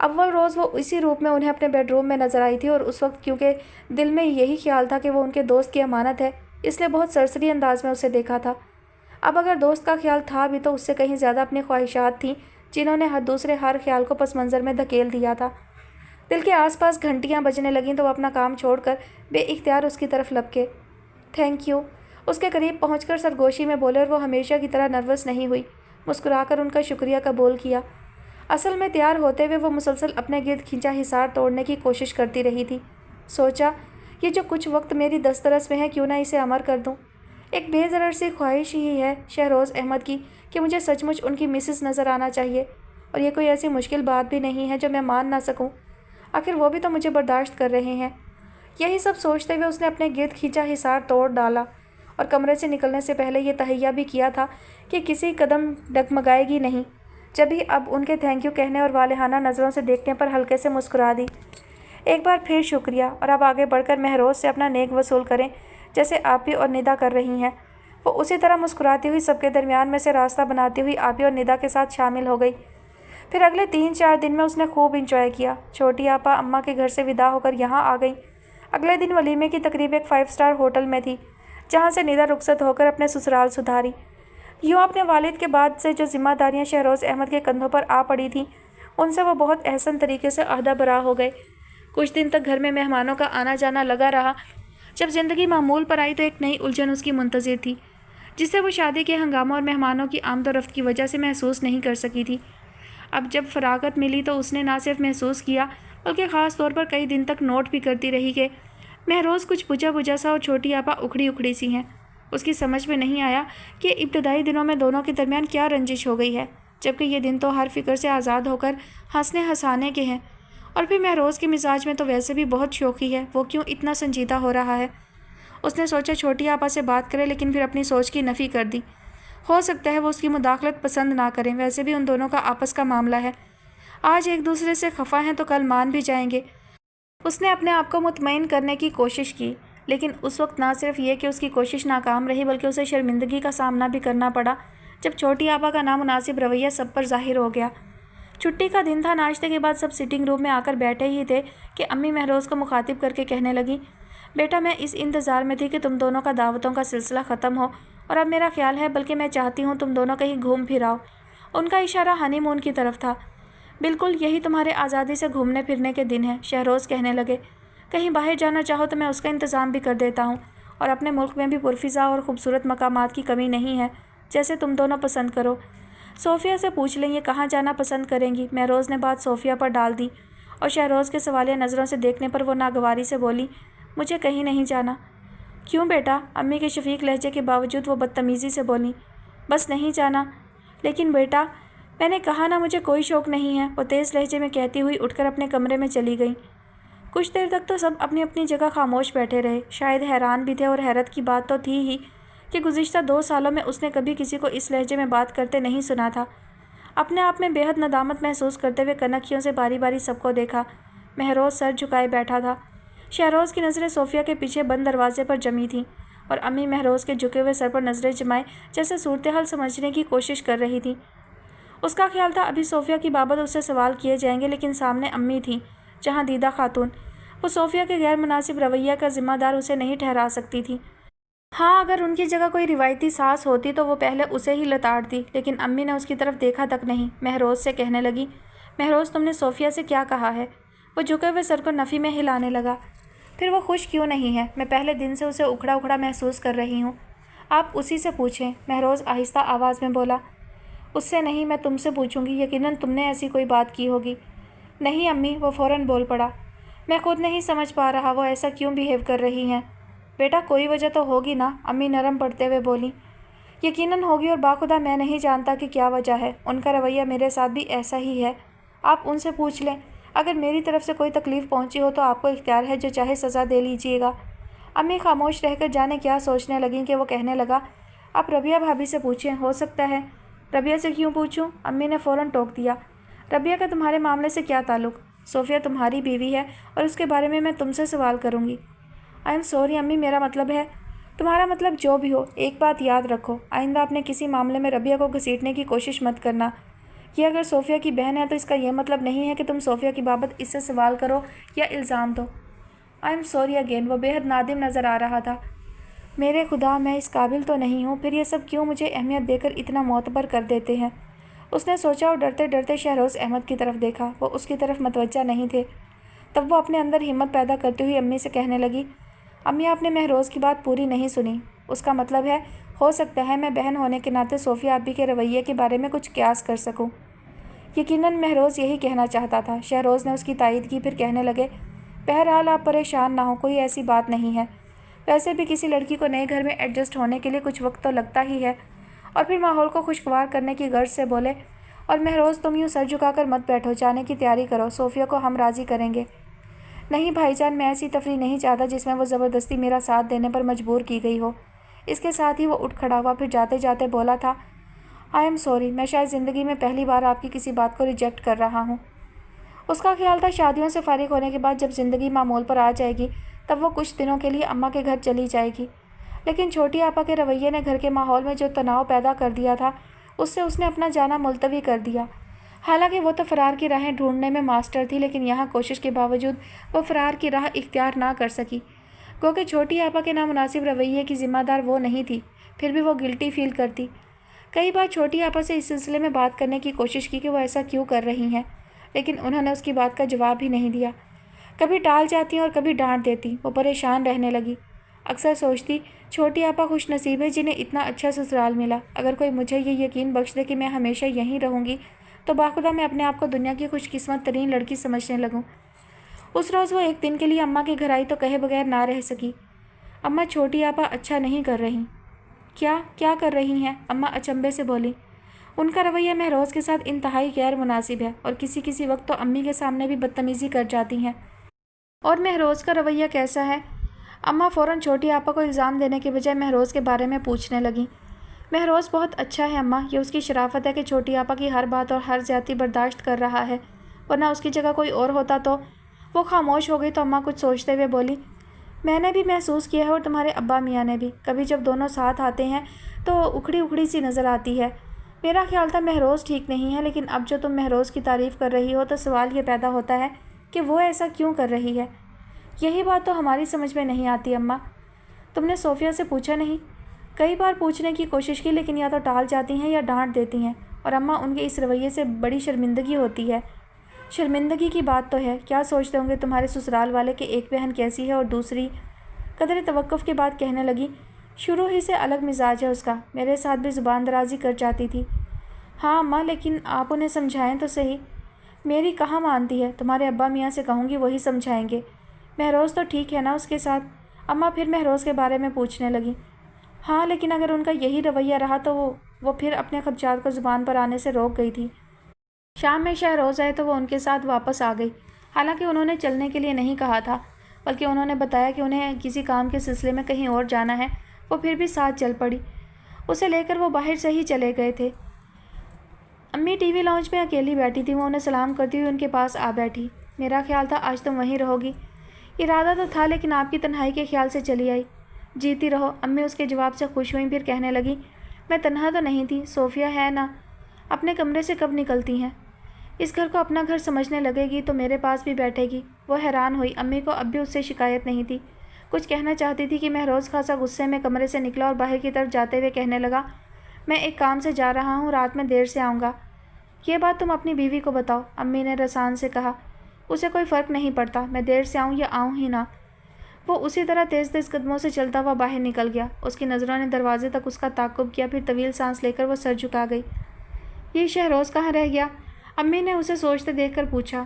اول روز وہ اسی روپ میں انہیں اپنے بیڈ روم میں نظر آئی تھی، اور اس وقت کیونکہ دل میں یہی خیال تھا کہ وہ ان کے دوست کی امانت ہے، اس لیے بہت سرسری انداز میں اسے دیکھا تھا۔ اب اگر دوست کا خیال تھا بھی تو اس سے کہیں زیادہ اپنی خواہشات تھیں، جنہوں نے دوسرے ہر خیال کو پس منظر میں دھکیل دیا تھا۔ دل کے آس پاس گھنٹیاں بجنے لگیں تو وہ اپنا کام چھوڑ کر بے اختیار اس کی طرف لپکے۔ تھینک یو، اس کے قریب پہنچ کر سرگوشی میں بولے، اور وہ ہمیشہ کی طرح نروس نہیں ہوئی، مسکرا کر ان کا شکریہ قبول کیا۔ اصل میں تیار ہوتے ہوئے وہ مسلسل اپنے گرد کھینچا حصار توڑنے کی کوشش کرتی رہی تھی۔ سوچا، یہ جو کچھ وقت میری دسترس میں ہے، کیوں نہ اسے امر کر دوں۔ ایک بے ضرر سی خواہش ہی ہے شہروز احمد کی کہ مجھے سچ مچ ان کی مسز نظر آنا چاہیے، اور یہ کوئی ایسی مشکل بات بھی نہیں ہے جو میں مان نہ سکوں، آخر وہ بھی تو مجھے برداشت کر رہے ہیں۔ یہی سب سوچتے ہوئے اس نے اپنے گرد کھینچا حصار توڑ ڈالا، اور کمرے سے نکلنے سے پہلے یہ تہیہ بھی کیا تھا کہ کسی قدم ڈگمگائے گی نہیں، جبھی اب ان کے تھینک یو کہنے اور والہانہ نظروں سے دیکھنے پر ہلکے سے مسکرا دی۔ ایک بار پھر شکریہ، اور اب آگے بڑھ کر مہروز سے اپنا نیک وصول کریں جیسے آپی اور ندا کر رہی ہیں۔ وہ اسی طرح مسکراتی ہوئی سب کے درمیان میں سے راستہ بناتی ہوئی آپی اور ندا کے ساتھ شامل ہو گئی۔ پھر اگلے 3-4 دن میں اس نے خوب انجوائے کیا۔ چھوٹی آپا اماں کے گھر سے ودا ہو کر یہاں آ گئیں۔ اگلے دن ولیمے کی تقریب ایک 5 اسٹار ہوٹل میں تھی، جہاں سے ندا رخصت ہو کر اپنے سسرال سدھاری۔ یوں اپنے والد کے بعد سے جو ذمہ داریاں شہروز احمد کے کندھوں پر آ پڑی تھیں، ان سے وہ بہت احسن طریقے سے عہدہ برا ہو گئے۔ کچھ دن تک گھر میں مہمانوں کا آنا جانا لگا رہا۔ جب زندگی معمول پر آئی تو ایک نئی الجھن اس کی منتظر تھی، جسے وہ شادی کے ہنگاموں اور مہمانوں کی آمد و رفت کی وجہ سے محسوس نہیں کر سکی تھی۔ اب جب فراغت ملی تو اس نے نہ صرف محسوس کیا بلکہ خاص طور پر کئی دن تک نوٹ بھی کرتی رہی کہ مہروز کچھ بجھا بجھا سا اور چھوٹی آپا اکھڑی اکھڑی سی ہیں۔ اس کی سمجھ میں نہیں آیا کہ ابتدائی دنوں میں دونوں کے درمیان کیا رنجش ہو گئی ہے، جبکہ یہ دن تو ہر فکر سے آزاد ہو کر ہنسنے ہنسانے کے ہیں، اور پھر مہروز کے مزاج میں تو ویسے بھی بہت شوخی ہے، وہ کیوں اتنا سنجیدہ ہو رہا ہے۔ اس نے سوچا چھوٹی آپا سے بات کرے، لیکن پھر اپنی سوچ کی نفی کر دی۔ ہو سکتا ہے وہ اس کی مداخلت پسند نہ کریں، ویسے بھی ان دونوں کا آپس کا معاملہ ہے، آج ایک دوسرے سے خفا ہیں تو کل مان بھی جائیں گے۔ اس نے اپنے آپ کو مطمئن کرنے کی کوشش کی، لیکن اس وقت نہ صرف یہ کہ اس کی کوشش ناکام رہی بلکہ اسے شرمندگی کا سامنا بھی کرنا پڑا جب چھوٹی آپا کا نامناسب رویہ سب پر ظاہر ہو گیا۔ چھٹی کا دن تھا، ناشتے کے بعد سب سٹنگ روم میں آ کر بیٹھے ہی تھے کہ امی مہروز کو مخاطب کر کے کہنے لگی، بیٹا میں اس انتظار میں تھی کہ تم دونوں کا دعوتوں کا سلسلہ ختم ہو، اور اب میرا خیال ہے بلکہ میں چاہتی ہوں تم دونوں کہیں گھوم پھر آؤ۔ ان کا اشارہ ہنی مون کی طرف تھا۔ بالکل یہی تمہارے آزادی سے گھومنے پھرنے کے دن ہیں، شہروز کہنے لگے۔ کہیں باہر جانا چاہو تو میں اس کا انتظام بھی کر دیتا ہوں، اور اپنے ملک میں بھی پرفضا اور خوبصورت مقامات کی کمی نہیں ہے، جیسے تم دونوں پسند کرو۔ صوفیہ سے پوچھ لیں یہ کہاں جانا پسند کریں گی۔ مہروز نے بات صوفیہ پر ڈال دی، اور شہروز کے سوالیہ نظروں سے دیکھنے پر وہ ناگواری سے بولی، مجھے کہیں نہیں جانا۔ کیوں بیٹا؟ امی کے شفیق لہجے کے باوجود وہ بدتمیزی سے بولی، بس نہیں جانا۔ لیکن بیٹا، میں نے کہا نا مجھے کوئی شوق نہیں ہے، وہ تیز لہجے میں کہتی ہوئی اٹھ کر اپنے کمرے میں چلی گئی۔ کچھ دیر تک تو سب اپنی اپنی جگہ خاموش بیٹھے رہے، شاید حیران بھی تھے، اور حیرت کی بات تو تھی ہی کہ گزشتہ 2 سالوں میں اس نے کبھی کسی کو اس لہجے میں بات کرتے نہیں سنا تھا۔ اپنے آپ میں بے حد ندامت محسوس کرتے ہوئے کنکھیوں سے باری باری سب کو دیکھا۔ مہروز سر جھکائے بیٹھا تھا۔ شہروز کی نظریں صوفیہ کے پیچھے بند دروازے پر جمی تھیں، اور امی مہروز کے جھکے ہوئے سر پر نظریں جمائے جیسے صورتحال سمجھنے کی کوشش کر رہی تھیں۔ اس کا خیال تھا ابھی صوفیہ کی بابت اس سے سوال کیے جائیں گے، لیکن سامنے امی تھیں، جہاں دیدہ خاتون۔ وہ صوفیہ کے غیر مناسب رویہ کا ذمہ دار اسے نہیں ٹھہرا سکتی تھی۔ ہاں، اگر ان کی جگہ کوئی روایتی ساس ہوتی تو وہ پہلے اسے ہی لتاڑتی، لیکن امی نے اس کی طرف دیکھا تک نہیں۔ مہروز سے کہنے لگی، مہروز تم نے صوفیہ سے کیا کہا ہے؟ وہ جھکے ہوئے سر کو نفی میں ہلانے لگا۔ پھر وہ خوش کیوں نہیں ہے؟ میں پہلے دن سے اسے اکھڑا اکھڑا محسوس کر رہی ہوں۔ آپ اسی سے پوچھیں، مہروز آہستہ آواز میں بولا۔ اس سے نہیں، میں تم سے پوچھوں گی، یقیناً تم نے ایسی کوئی بات کی ہوگی۔ نہیں امی، وہ فوراً بول پڑا، میں خود نہیں سمجھ پا رہا وہ ایسا کیوں بیہیو کر رہی ہیں۔ بیٹا کوئی وجہ تو ہوگی نا، امی نرم پڑتے ہوئے بولی۔ یقیناً ہوگی، اور باخدا میں نہیں جانتا کہ کیا وجہ ہے، ان کا رویہ میرے ساتھ بھی ایسا ہی ہے، آپ ان سے پوچھ لیں۔ اگر میری طرف سے کوئی تکلیف پہنچی ہو تو آپ کو اختیار ہے، جو چاہے سزا دے لیجیے گا۔ امی خاموش رہ کر جانے کیا سوچنے لگیں کہ وہ کہنے لگا، آپ ربیہ بھابھی سے پوچھیں، ہو سکتا ہے۔ ربیہ سے کیوں پوچھوں؟ امی نے فوراً ٹوک دیا۔ ربیہ کا تمہارے معاملے سے کیا تعلق؟ صوفیہ تمہاری بیوی ہے، اور اس کے بارے میں تم سے سوال کروں گی۔ آئی ایم سوری امی، میرا مطلب ہے۔ تمہارا مطلب جو بھی ہو، ایک بات یاد رکھو، آئندہ اپنے کسی معاملے میں ربیہ کو گھسیٹنے کی کوشش مت کرنا، یہ اگر صوفیہ کی بہن ہے تو اس کا یہ مطلب نہیں ہے کہ تم صوفیہ کی بابت اس سے سوال کرو یا الزام دو۔ I am sorry again. وہ بے حد نادم نظر آ رہا تھا۔ میرے خدا، میں اس قابل تو نہیں ہوں، پھر یہ سب کیوں مجھے اہمیت دے کر اتنا معتبر کر دیتے ہیں؟ اس نے سوچا اور ڈرتے ڈرتے شہروز احمد کی طرف دیکھا۔ وہ اس کی طرف متوجہ نہیں تھے۔ تب وہ اپنے اندر ہمت پیدا کرتے ہوئی امی سے کہنے لگی، امی آپ نے مہروز کی بات پوری نہیں سنی۔ اس کا مطلب ہے، ہو سکتا ہے میں بہن ہونے کے ناطے صوفیہ آپی کے رویے کے بارے میں کچھ قیاس کر سکوں۔ یقیناً مہروز یہی کہنا چاہتا تھا۔ شہروز نے اس کی تائید کی، پھر کہنے لگے، بہرحال آپ پریشان نہ ہوں، کوئی ایسی بات نہیں ہے۔ ویسے بھی کسی لڑکی کو نئے گھر میں ایڈجسٹ ہونے کے لیے کچھ وقت تو لگتا ہی ہے۔ اور پھر ماحول کو خوشگوار کرنے کی غرض سے بولے، اور مہروز تم یوں سر جھکا کر مت بیٹھو، جانے کی تیاری کرو، صوفیہ کو ہم راضی کریں گے۔ نہیں بھائی جان، میں ایسی تفریح نہیں چاہتا جس میں وہ زبردستی میرا ساتھ دینے پر مجبور کی گئی ہو۔ اس کے ساتھ ہی وہ اٹھ کھڑا ہوا، پھر جاتے جاتے بولا تھا، آئی ایم سوری، میں شاید زندگی میں پہلی بار آپ کی کسی بات کو ریجیکٹ کر رہا ہوں۔ اس کا خیال تھا شادیوں سے فارغ ہونے کے بعد جب زندگی معمول پر آ جائے گی تب وہ کچھ دنوں کے لیے اماں کے گھر چلی جائے گی، لیکن چھوٹی آپا کے رویے نے گھر کے ماحول میں جو تناؤ پیدا کر دیا تھا اس نے اپنا جانا ملتوی کر دیا۔ حالانکہ وہ تو فرار کی راہیں ڈھونڈنے میں ماسٹر تھی، لیکن یہاں کوشش کے باوجود وہ فرار کی راہ اختیار نہ کر سکی، کیونکہ چھوٹی آپا کے نامناسب رویے کی ذمہ دار وہ نہیں تھی۔ پھر بھی وہ گلٹی فیل کرتی۔ کئی بار چھوٹی آپا سے اس سلسلے میں بات کرنے کی کوشش کی کہ وہ ایسا کیوں کر رہی ہیں، لیکن انہوں نے اس کی بات کا جواب بھی نہیں دیا۔ کبھی ٹال جاتی اور کبھی ڈانٹ دیتی۔ وہ پریشان رہنے لگی۔ اکثر سوچتی، چھوٹی آپا خوش نصیب ہے جنہیں اتنا اچھا سسرال ملا۔ اگر کوئی مجھے یہ یقین بخش دے کہ میں ہمیشہ یہیں رہوں گی تو باخدا میں اپنے آپ کو دنیا کی خوش قسمت ترین لڑکی سمجھنے لگوں۔ اس روز وہ ایک دن کے لیے اماں کے گھر آئی تو کہے بغیر نہ رہ سکی، اماں چھوٹی آپا اچھا نہیں کر رہی۔ کیا کر رہی ہیں؟ اماں اچنبے سے بولی۔ ان کا رویہ مہروز کے ساتھ انتہائی غیر مناسب ہے اور کسی وقت تو امی کے سامنے بھی بدتمیزی کر جاتی ہیں۔ اور مہروز کا رویہ کیسا ہے؟ اماں فوراً چھوٹی آپا کو الزام دینے کے بجائے مہروز کے بارے میں پوچھنے لگیں۔ مہروز بہت اچھا ہے اماں، یہ اس کی شرافت ہے کہ چھوٹی آپا کی ہر بات اور ہر زیادتی برداشت کر رہا ہے، ورنہ اس کی جگہ کوئی اور ہوتا تو۔ وہ خاموش ہو گئی تو اماں کچھ سوچتے ہوئے بولی، میں نے بھی محسوس کیا ہے اور تمہارے ابا میاں نے بھی، کبھی جب دونوں ساتھ آتے ہیں تو اکھڑی سی نظر آتی ہے۔ میرا خیال تھا مہروز ٹھیک نہیں ہے، لیکن اب جو تم مہروز کی تعریف کر رہی ہو تو سوال یہ پیدا ہوتا ہے کہ وہ ایسا کیوں کر رہی ہے۔ یہی بات تو ہماری سمجھ میں نہیں آتی اماں۔ تم نے صوفیہ سے پوچھا نہیں؟ کئی بار پوچھنے کی کوشش کی، لیکن یا تو ٹال جاتی ہیں یا ڈانٹ دیتی ہیں، اور اماں ان کے اس رویے سے بڑی شرمندگی ہوتی ہے۔ شرمندگی کی بات تو ہے، کیا سوچتے ہوں گے تمہارے سسرال والے کہ ایک بہن کیسی ہے اور دوسری؟ قدر توقف کے بعد کہنے لگی، شروع ہی سے الگ مزاج ہے اس کا، میرے ساتھ بھی زبان درازی کر جاتی تھی۔ ہاں اماں، لیکن آپ انہیں سمجھائیں تو صحیح۔ میری کہاں مانتی ہے، تمہارے ابا میاں سے کہوں گی، وہی سمجھائیں گے۔ مہروز تو ٹھیک ہے نا اس کے ساتھ؟ اماں پھر مہروز کے بارے میں پوچھنے لگی۔ ہاں، لیکن اگر ان کا یہی رویہ رہا تو وہ پھر اپنے خدشات کو زبان پر آنے سے روک گئی تھی۔ شام میں شہروز آئے تو وہ ان کے ساتھ واپس آ گئی۔ حالانکہ انہوں نے چلنے کے لیے نہیں کہا تھا، بلکہ انہوں نے بتایا کہ انہیں کسی کام کے سلسلے میں کہیں اور جانا ہے۔ وہ پھر بھی ساتھ چل پڑی۔ اسے لے کر وہ باہر سے ہی چلے گئے تھے۔ امی ٹی وی لاؤنج میں اکیلی بیٹھی تھی۔ وہ انہیں سلام کرتی ہوئی ان کے پاس آ بیٹھی۔ میرا خیال تھا آج تم وہیں رہو گی۔ ارادہ تو تھا، لیکن آپ کی تنہائی کے خیال سے چلی آئی۔ جیتی رہو۔ امی اس کے جواب سے خوش ہوئیں، پھر کہنے لگی، میں تنہا تو نہیں تھی، صوفیہ ہے نا، اپنے کمرے سے کب نکلتی ہیں؟ اس گھر کو اپنا گھر سمجھنے لگے گی تو میرے پاس بھی بیٹھے گی۔ وہ حیران ہوئی۔ امی کو اب بھی اس سے شکایت نہیں تھی۔ کچھ کہنا چاہتی تھی کہ مہروز خاصا غصے میں کمرے سے نکلا اور باہر کی طرف جاتے ہوئے کہنے لگا، میں ایک کام سے جا رہا ہوں، رات میں دیر سے آؤں گا۔ یہ بات تم اپنی بیوی کو بتاؤ، امی نے رسان سے کہا۔ اسے کوئی فرق نہیں پڑتا، میں دیر سے آؤں یا آؤں ہی نہ۔ وہ اسی طرح تیز قدموں سے چلتا ہوا باہر نکل گیا۔ اس کی نظروں نے دروازے تک اس کا تعقب کیا، پھر طویل سانس لے کر وہ سر جھکا گئی۔ یہ شہروز کہاں رہ گیا؟ امی نے اسے سوچتے دیکھ کر پوچھا۔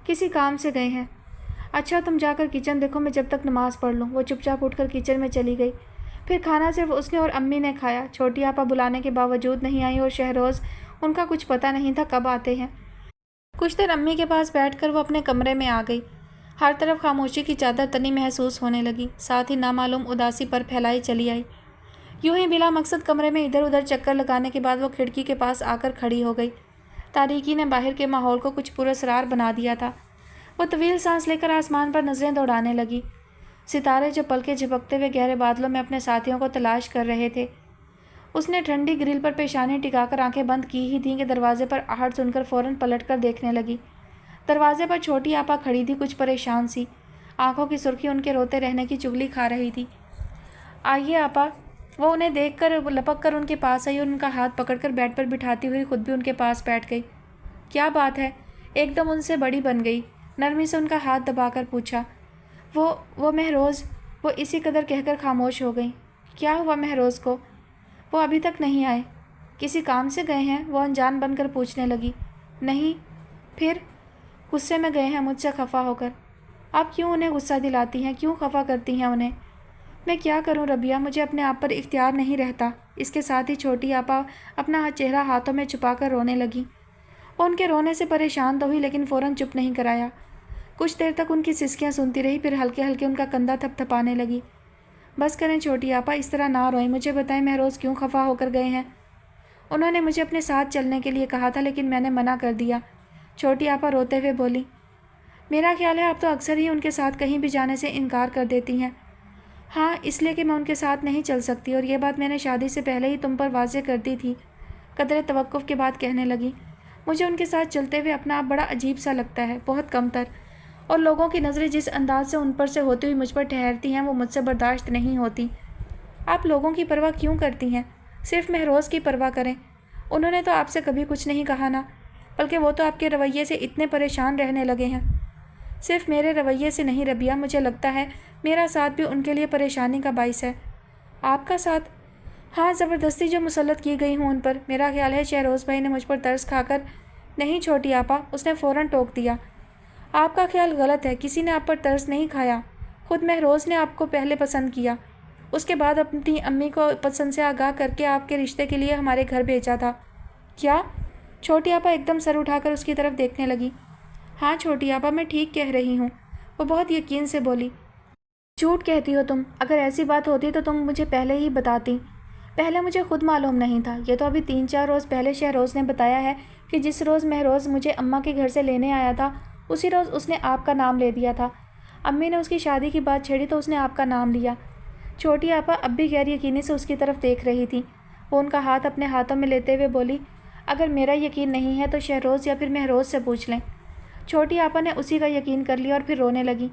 کسی کام سے گئے ہیں۔ اچھا، تم جا کر کچن دیکھو، میں جب تک نماز پڑھ لوں۔ وہ چپ چاپ اٹھ کر کچن میں چلی گئی۔ پھر کھانا صرف اس نے اور امی نے کھایا۔ چھوٹی آپا بلانے کے باوجود نہیں آئی اور شہروز، ان کا کچھ پتہ نہیں تھا کب آتے ہیں۔ کچھ دیر امی کے پاس بیٹھ کر وہ اپنے کمرے میں آ گئی۔ ہر طرف خاموشی کی چادر تنی محسوس ہونے لگی، ساتھ ہی نامعلوم اداسی پر پھیلائی چلی آئی۔ یوں ہی بلا مقصد کمرے میں ادھر ادھر چکر لگانے کے بعد وہ کھڑکی کے پاس آ کر کھڑی ہو گئی۔ تاریکی نے باہر کے ماحول کو کچھ پراسرار بنا دیا تھا۔ وہ طویل سانس لے کر آسمان پر نظریں دوڑانے لگی۔ ستارے جو پلکیں جھپکتے ہوئے گہرے بادلوں میں اپنے ساتھیوں کو تلاش کر رہے تھے۔ اس نے ٹھنڈی گرل پر پیشانی ٹکا کر آنکھیں بند کی ہی تھیں کہ دروازے پر آہٹ سن کر فوراً پلٹ کر دیکھنے لگی۔ دروازے پر چھوٹی آپا کھڑی تھی، کچھ پریشان سی، آنکھوں کی سرخی ان کے روتے رہنے کی چگلی کھا رہی تھی۔ آئیے آپا، وہ انہیں دیکھ کر لپک کر ان کے پاس آئی اور ان کا ہاتھ پکڑ کر بیڈ پر بٹھاتی ہوئی خود بھی ان کے پاس بیٹھ گئی۔ کیا بات ہے؟ ایک دم ان سے بڑی بن گئی، نرمی سے ان کا ہاتھ دبا کر پوچھا۔ وہ مہروز، وہ اسی قدر کہہ کر خاموش ہو گئی۔ کیا ہوا مہروز کو؟ وہ ابھی تک نہیں آئے۔ کسی کام سے گئے ہیں؟ وہ انجان بن کر پوچھنے لگی۔ نہیں، پھر؟ غصے میں گئے ہیں مجھ سے خفا ہو کر۔ آپ کیوں انہیں غصہ دلاتی ہیں؟ کیوں خفا کرتی ہیں انہیں؟ میں کیا کروں ربیہ، مجھے اپنے آپ پر اختیار نہیں رہتا۔ اس کے ساتھ ہی چھوٹی آپا اپنا چہرہ ہاتھوں میں چھپا کر رونے لگی۔ وہ ان کے رونے سے پریشان تو ہوئی لیکن فوراً چپ نہیں کرایا۔ کچھ دیر تک ان کی سسکیاں سنتی رہی، پھر ہلکے ہلکے ان کا کندھا تھپ تھپانے لگی۔ بس کریں چھوٹی آپا، اس طرح نہ روئیں، مجھے بتائیں مہروز کیوں خفا ہو کر گئے ہیں؟ انہوں نے مجھے اپنے ساتھ چلنے کے لیے کہا تھا لیکن میں نے منع کر دیا، چھوٹی آپا روتے ہوئے بولی۔ میرا خیال ہے آپ تو اکثر ہی ان کے ساتھ کہیں بھی جانے سے انکار کر دیتی ہیں۔ ہاں، اس لیے کہ میں ان کے ساتھ نہیں چل سکتی، اور یہ بات میں نے شادی سے پہلے ہی تم پر واضح کر دی تھی۔ قدرے توقف کے بعد کہنے لگی۔ مجھے ان کے ساتھ چلتے ہوئے اپنا آپ بڑا عجیب سا لگتا ہے، بہت کمتر، اور لوگوں کی نظریں جس انداز سے ان پر سے ہوتی ہوئی مجھ پر ٹھہرتی ہیں وہ مجھ سے برداشت نہیں ہوتی۔ آپ لوگوں کی پرواہ کیوں کرتی ہیں؟ صرف مہروز کی پرواہ کریں، انہوں نے تو آپ سے کبھی کچھ نہیں کہا نا، بلکہ وہ تو آپ کے رویے سے اتنے پریشان رہنے لگے ہیں۔ صرف میرے رویے سے نہیں ربیہ، مجھے لگتا ہے میرا ساتھ بھی ان کے لیے پریشانی کا باعث ہے۔ آپ کا ساتھ؟ ہاں، زبردستی جو مسلط کی گئی ہوں ان پر۔ میرا خیال ہے شہروز بھائی نے مجھ پر ترس کھا کر… نہیں چھوٹی آپا، اس نے فوراً ٹوک دیا۔ آپ کا خیال غلط ہے، کسی نے آپ پر ترس نہیں کھایا، خود مہروز نے آپ کو پہلے پسند کیا، اس کے بعد اپنی امی کو پسند سے آگاہ کر کے آپ کے رشتے کے لیے ہمارے گھر بھیجا تھا۔ کیا؟ چھوٹی آپا ایک دم سر اٹھا کر اس کی طرف دیکھنے لگی۔ ہاں چھوٹی آپا، میں ٹھیک کہہ رہی ہوں، وہ بہت یقین سے بولی۔ جھوٹ کہتی ہو تم، اگر ایسی بات ہوتی تو تم مجھے پہلے ہی بتاتی۔ پہلے مجھے خود معلوم نہیں تھا، یہ تو ابھی 3-4 روز پہلے شہروز نے بتایا ہے کہ جس روز مہروز مجھے اماں کے گھر سے لینے آیا تھا اسی روز اس نے آپ کا نام لے دیا تھا۔ امی نے اس کی شادی کی بات چھیڑی تو اس نے آپ کا نام لیا۔ چھوٹی آپا اب بھی غیر یقینی سے اس کی طرف دیکھ رہی تھی۔ وہ ان کا ہاتھ اپنے ہاتھوں میں لیتے ہوئے بولی، اگر میرا یقین نہیں ہے تو شہروز یا پھر مہروز سے پوچھ لیں۔ چھوٹی آپا نے اسی کا یقین کر لیا اور پھر رونے لگی۔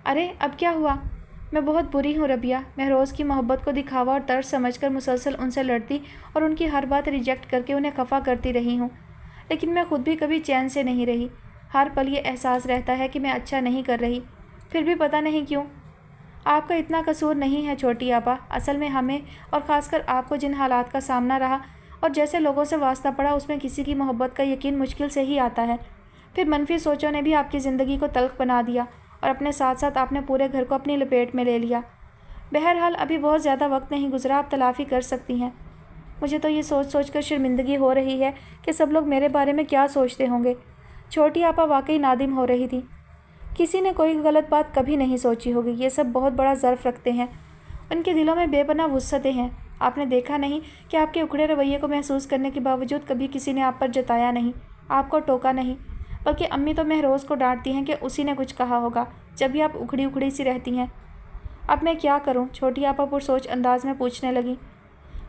ارے اب کیا ہوا؟ میں بہت بری ہوں ربیہ، مہروز کی محبت کو دکھاوا اور طرز سمجھ کر مسلسل ان سے لڑتی اور ان کی ہر بات ریجیکٹ کر کے انہیں خفا کرتی رہی ہوں، لیکن میں خود بھی کبھی چین سے نہیں رہی۔ ہر پل یہ احساس رہتا ہے کہ میں اچھا نہیں کر رہی، پھر بھی پتہ نہیں کیوں۔ آپ کا اتنا قصور نہیں ہے چھوٹی آپا، اصل میں ہمیں اور خاص کر آپ کو جن حالات کا سامنا رہا اور جیسے لوگوں سے واسطہ پڑا اس میں کسی کی محبت کا یقین مشکل سے ہی آتا ہے۔ پھر منفی سوچوں نے بھی آپ کی زندگی کو تلخ بنا دیا اور اپنے ساتھ ساتھ آپ نے پورے گھر کو اپنی لپیٹ میں لے لیا۔ بہرحال ابھی بہت زیادہ وقت نہیں گزرا، آپ تلافی کر سکتی ہیں۔ مجھے تو یہ سوچ سوچ کر شرمندگی ہو رہی ہے کہ سب لوگ میرے بارے میں کیا سوچتے ہوں گے۔ چھوٹی آپا واقعی نادم ہو رہی تھی۔ کسی نے کوئی غلط بات کبھی نہیں سوچی ہوگی، یہ سب بہت بڑا ظرف رکھتے ہیں، ان کے دلوں میں بے پناہ وسعتیں ہیں۔ آپ نے دیکھا نہیں کہ آپ کے اکھڑے رویے کو محسوس کرنے کے باوجود کبھی کسی نے آپ پر جتایا نہیں، آپ کو ٹوکا نہیں، بلکہ امی تو مہروز کو ڈانٹتی ہیں کہ اسی نے کچھ کہا ہوگا جب بھی آپ اکھڑی اکھڑی سی رہتی ہیں۔ اب میں کیا کروں؟ چھوٹی آپا پرسوچ انداز میں پوچھنے لگی۔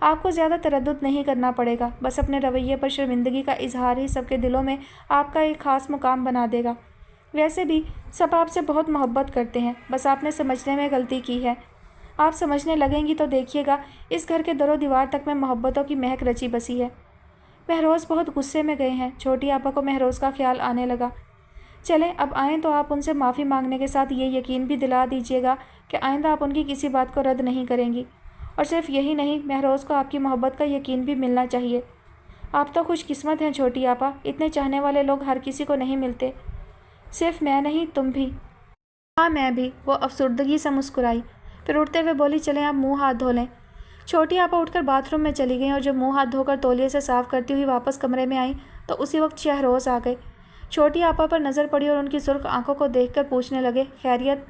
آپ کو زیادہ تردد نہیں کرنا پڑے گا، بس اپنے رویے پر شرمندگی کا اظہار ہی سب کے دلوں میں آپ کا ایک خاص مقام بنا دے گا۔ ویسے بھی سب آپ سے بہت محبت کرتے ہیں، بس آپ نے سمجھنے میں غلطی کی ہے۔ آپ سمجھنے لگیں گی تو دیکھیے گا اس گھر کے در و دیوار تک میں محبتوں کی مہک رچی بسی ہے۔ مہروز بہت غصے میں گئے ہیں۔ چھوٹی آپا کو مہروز کا خیال آنے لگا۔ چلیں اب آئیں تو آپ ان سے معافی مانگنے کے ساتھ یہ یقین بھی دلا دیجیے گا کہ آئندہ آپ ان کی کسی بات کو رد نہیں کریں گی، اور صرف یہی نہیں، مہروز کو آپ کی محبت کا یقین بھی ملنا چاہیے۔ آپ تو خوش قسمت ہیں چھوٹی آپا، اتنے چاہنے والے لوگ ہر کسی کو نہیں ملتے۔ صرف میں نہیں، تم بھی۔ ہاں میں بھی، وہ افسردگی سے مسکرائی، پھر اٹھتے ہوئے بولی، چلیں آپ منہ ہاتھ دھو لیں۔ چھوٹی آپا اٹھ کر باتھ روم میں چلی گئیں اور جب منہ ہاتھ دھو کر تولیے سے صاف کرتی ہوئی واپس کمرے میں آئیں تو اسی وقت شہروز آ گئے۔ چھوٹی آپا پر نظر پڑی اور ان کی سرخ آنکھوں کو دیکھ کر پوچھنے لگے، خیریت؟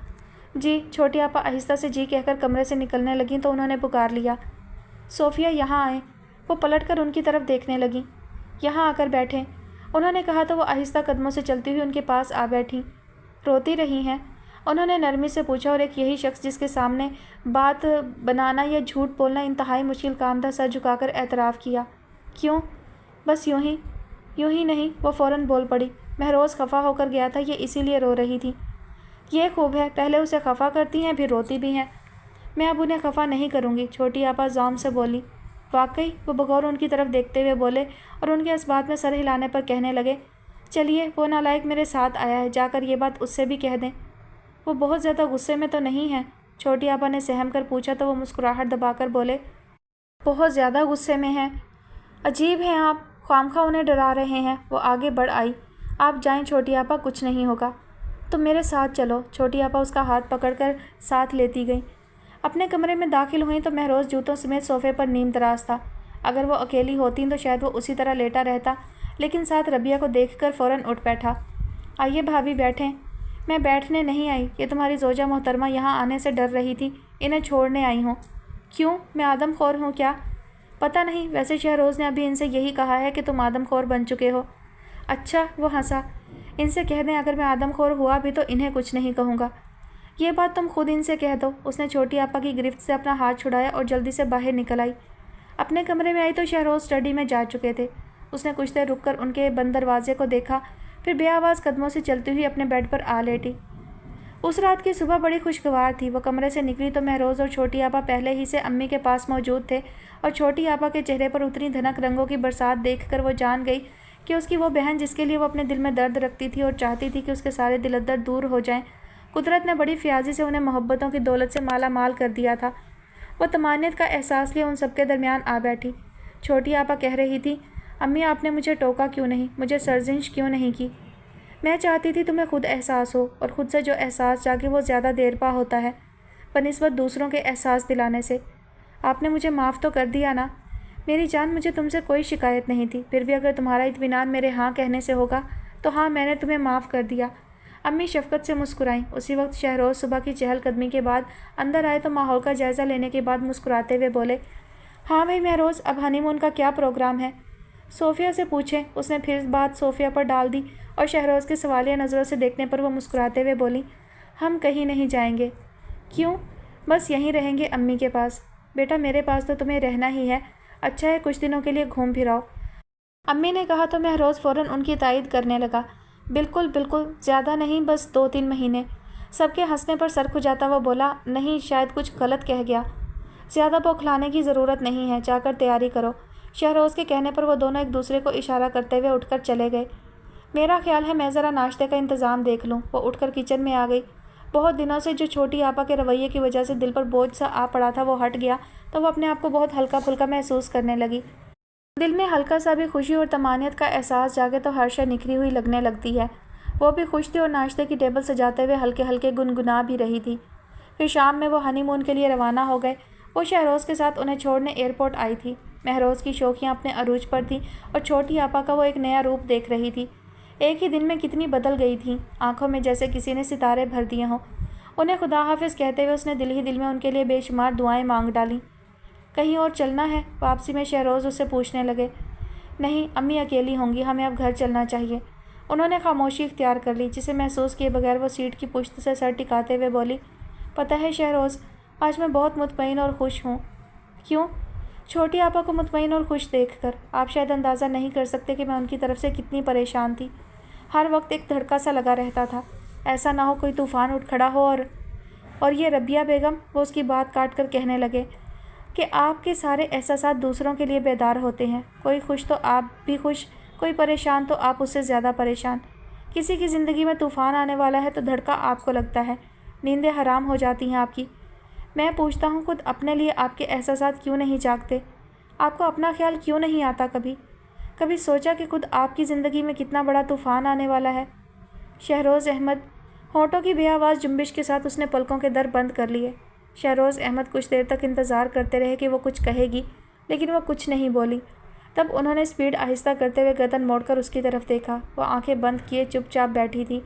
جی۔ چھوٹی آپا آہستہ سے جی کہہ کر کمرے سے نکلنے لگیں تو انہوں نے پکار لیا، صوفیہ یہاں آئیں۔ وہ پلٹ کر ان کی طرف دیکھنے لگیں۔ یہاں آ کر بیٹھیں، انہوں نے کہا تو وہ آہستہ قدموں سے چلتی ہوئی ان کے پاس آ بیٹھیں۔ روتی رہی ہیں؟ انہوں نے نرمی سے پوچھا، اور ایک یہی شخص جس کے سامنے بات بنانا یا جھوٹ بولنا انتہائی مشکل کام تھا، سر جھکا کر اعتراف کیا۔ کیوں؟ بس یوں ہی۔ یوں ہی نہیں، وہ فوراً بول پڑی۔ مہروز خفا ہو کر گیا تھا، یہ اسی لیے رو رہی تھی۔ یہ خوب ہے، پہلے اسے خفا کرتی ہیں پھر روتی بھی ہیں۔ میں اب انہیں خفا نہیں کروں گی، چھوٹی آپا زوم سے بولی۔ واقعی؟ وہ بغور ان کی طرف دیکھتے ہوئے بولے اور ان کے اس بات میں سر ہلانے پر کہنے لگے، چلیے وہ نالائق میرے ساتھ آیا ہے، جا کر یہ بات اس سے بھی کہہ دیں۔ وہ بہت زیادہ غصے میں تو نہیں ہے؟ چھوٹی آپا نے سہم کر پوچھا تو وہ مسکراہٹ دبا کر بولے، بہت زیادہ غصے میں ہیں۔ عجیب ہیں آپ، خوامخواہ انہیں ڈرا رہے ہیں۔ وہ آگے بڑھ آئی۔ آپ جائیں چھوٹی آپا، کچھ نہیں ہوگا۔ تم میرے ساتھ چلو۔ چھوٹی آپا اس کا ہاتھ پکڑ کر ساتھ لیتی گئیں۔ اپنے کمرے میں داخل ہوئیں تو مہروز جوتوں سمیت صوفے پر نیم دراز تھا۔ اگر وہ اکیلی ہوتیں تو شاید وہ اسی طرح لیٹا رہتا، لیکن ساتھ ربیہ کو دیکھ کر فوراً اٹھ بیٹھا۔ آئیے بھابھی بیٹھیں۔ میں بیٹھنے نہیں آئی، یہ تمہاری زوجہ محترمہ یہاں آنے سے ڈر رہی تھی، انہیں چھوڑنے آئی ہوں۔ کیوں؟ میں آدم خور ہوں کیا؟ پتہ نہیں، ویسے شہروز نے ابھی ان سے یہی کہا ہے کہ تم آدم خور بن چکے ہو۔ اچھا، وہ ہنسا۔ ان سے کہہ دیں اگر میں آدم خور ہوا بھی تو انہیں کچھ نہیں کہوں گا۔ یہ بات تم خود ان سے کہہ دو۔ اس نے چھوٹی آپا کی گرفت سے اپنا ہاتھ چھڑایا اور جلدی سے باہر نکل آئی۔ اپنے کمرے میں آئی تو شہروز اسٹڈی میں جا چکے تھے۔ اس نے کچھ دیر رک کر ان کے بند دروازے کو دیکھا، پھر بے آواز قدموں سے چلتی ہوئی اپنے بیڈ پر آ لیٹی۔ اس رات کی صبح بڑی خوشگوار تھی۔ وہ کمرے سے نکلی تو مہروز اور چھوٹی آپا پہلے ہی سے امی کے پاس موجود تھے، اور چھوٹی آپا کے چہرے پر اتنی دھنک رنگوں کی برسات دیکھ کر وہ جان گئی کہ اس کی وہ بہن جس کے لیے وہ اپنے دل میں درد رکھتی تھی اور چاہتی تھی کہ اس کے سارے دل درد دور ہو جائیں، قدرت نے بڑی فیاضی سے انہیں محبتوں کی دولت سے مالا مال کر دیا تھا۔ وہ طمانینت کا احساس لیے ان سب کے درمیان آ بیٹھی۔ چھوٹی آپا کہہ رہی تھی، امی آپ نے مجھے ٹوکا کیوں نہیں، مجھے سرزنش کیوں نہیں کی؟ میں چاہتی تھی تمہیں خود احساس ہو، اور خود سے جو احساس جاگے وہ زیادہ دیر پا ہوتا ہے بنسبت دوسروں کے احساس دلانے سے۔ آپ نے مجھے معاف تو کر دیا نا؟ میری جان، مجھے تم سے کوئی شکایت نہیں تھی، پھر بھی اگر تمہارا اطمینان میرے ہاں کہنے سے ہوگا تو ہاں، میں نے تمہیں معاف کر دیا۔ امی شفقت سے مسکرائیں۔ اسی وقت شہروز صبح کی چہل قدمی کے بعد اندر آئے تو ماحول کا جائزہ لینے کے بعد مسکراتے ہوئے بولے، ہاں بھائی مہروز، اب ہنی مون کا کیا پروگرام ہے؟ صوفیہ سے پوچھیں۔ اس نے پھر بات صوفیہ پر ڈال دی، اور شہروز کے سوالیہ نظروں سے دیکھنے پر وہ مسکراتے ہوئے بولی، ہم کہیں نہیں جائیں گے۔ کیوں؟ بس یہیں رہیں گے امی کے پاس۔ بیٹا میرے پاس تو تمہیں رہنا ہی ہے، اچھا ہے کچھ دنوں کے لیے گھوم پھر آؤ۔ امی نے کہا تو مہروز فوراً ان کی تائید کرنے لگا، بالکل بالکل، زیادہ نہیں، بس 2-3 مہینے۔ سب کے ہنسنے پر سر کھجاتا وہ بولا، نہیں، شاید کچھ غلط کہہ گیا۔ زیادہ بوکھلانے کی ضرورت نہیں ہے، جا کر تیاری کرو۔ شہروز کے کہنے پر وہ دونوں ایک دوسرے کو اشارہ کرتے ہوئے اٹھ کر چلے گئے۔ میرا خیال ہے میں ذرا ناشتے کا انتظام دیکھ لوں۔ وہ اٹھ کر کچن میں آ گئی۔ بہت دنوں سے جو چھوٹی آپا کے رویے کی وجہ سے دل پر بوجھ سا آ پڑا تھا وہ ہٹ گیا تو وہ اپنے آپ کو بہت ہلکا پھلکا محسوس کرنے لگی۔ دل میں ہلکا سا بھی خوشی اور طمانینت کا احساس جاگے تو ہر شے نکھری ہوئی لگنے لگتی ہے۔ وہ بھی خوش تھی اور ناشتے کی ٹیبل سجاتے ہوئے ہلکے ہلکے گنگنا بھی رہی تھی۔ پھر شام میں وہ ہنی مون کے لیے روانہ ہو گئے۔ وہ شہروز کے ساتھ انہیں چھوڑنے ایئرپورٹ آئی تھی۔ مہروز کی شوخیاں اپنے عروج پر تھیں اور چھوٹی آپا کا وہ ایک نیا روپ دیکھ رہی تھی۔ ایک ہی دن میں کتنی بدل گئی تھیں، آنکھوں میں جیسے کسی نے ستارے بھر دیے ہوں۔ انہیں خدا حافظ کہتے ہوئے اس نے دل ہی دل میں ان کے لیے بے شمار دعائیں مانگ ڈالیں۔ کہیں اور چلنا ہے؟ واپسی میں شہروز اس سے پوچھنے لگے۔ نہیں، امی اکیلی ہوں گی، ہمیں اب گھر چلنا چاہیے۔ انہوں نے خاموشی اختیار کر لی، جسے محسوس کیے بغیر وہ سیٹ کی پشت سے سر ٹکاتے ہوئے بولی، پتہ ہے شہروز، آج میں بہت مطمئن اور خوش ہوں۔ کیوں؟ چھوٹی آپا کو مطمئن اور خوش دیکھ کر آپ شاید اندازہ نہیں کر سکتے کہ میں ان کی طرف سے کتنی پریشان تھی۔ ہر وقت ایک دھڑکا سا لگا رہتا تھا، ایسا نہ ہو کوئی طوفان اٹھ کھڑا ہو اور یہ ربیہ بیگم، وہ اس کی بات کاٹ کر کہنے لگے کہ آپ کے سارے احساسات دوسروں کے لیے بیدار ہوتے ہیں، کوئی خوش تو آپ بھی خوش، کوئی پریشان تو آپ اس سے زیادہ پریشان۔ کسی کی زندگی میں طوفان آنے والا ہے تو دھڑکا آپ کو لگتا ہے، نیندیں حرام ہو جاتی ہیں آپ کی۔ میں پوچھتا ہوں خود اپنے لیے آپ کے احساسات کیوں نہیں جاگتے؟ آپ کو اپنا خیال کیوں نہیں آتا؟ کبھی سوچا کہ خود آپ کی زندگی میں کتنا بڑا طوفان آنے والا ہے؟ شہروز احمد، ہونٹوں کی بے آواز جنبش کے ساتھ اس نے پلکوں کے در بند کر لیے۔ شہروز احمد کچھ دیر تک انتظار کرتے رہے کہ وہ کچھ کہے گی، لیکن وہ کچھ نہیں بولی۔ تب انہوں نے اسپیڈ آہستہ کرتے ہوئے گردن موڑ کر اس کی طرف دیکھا۔ وہ آنکھیں بند کیے چپ چاپ بیٹھی تھی،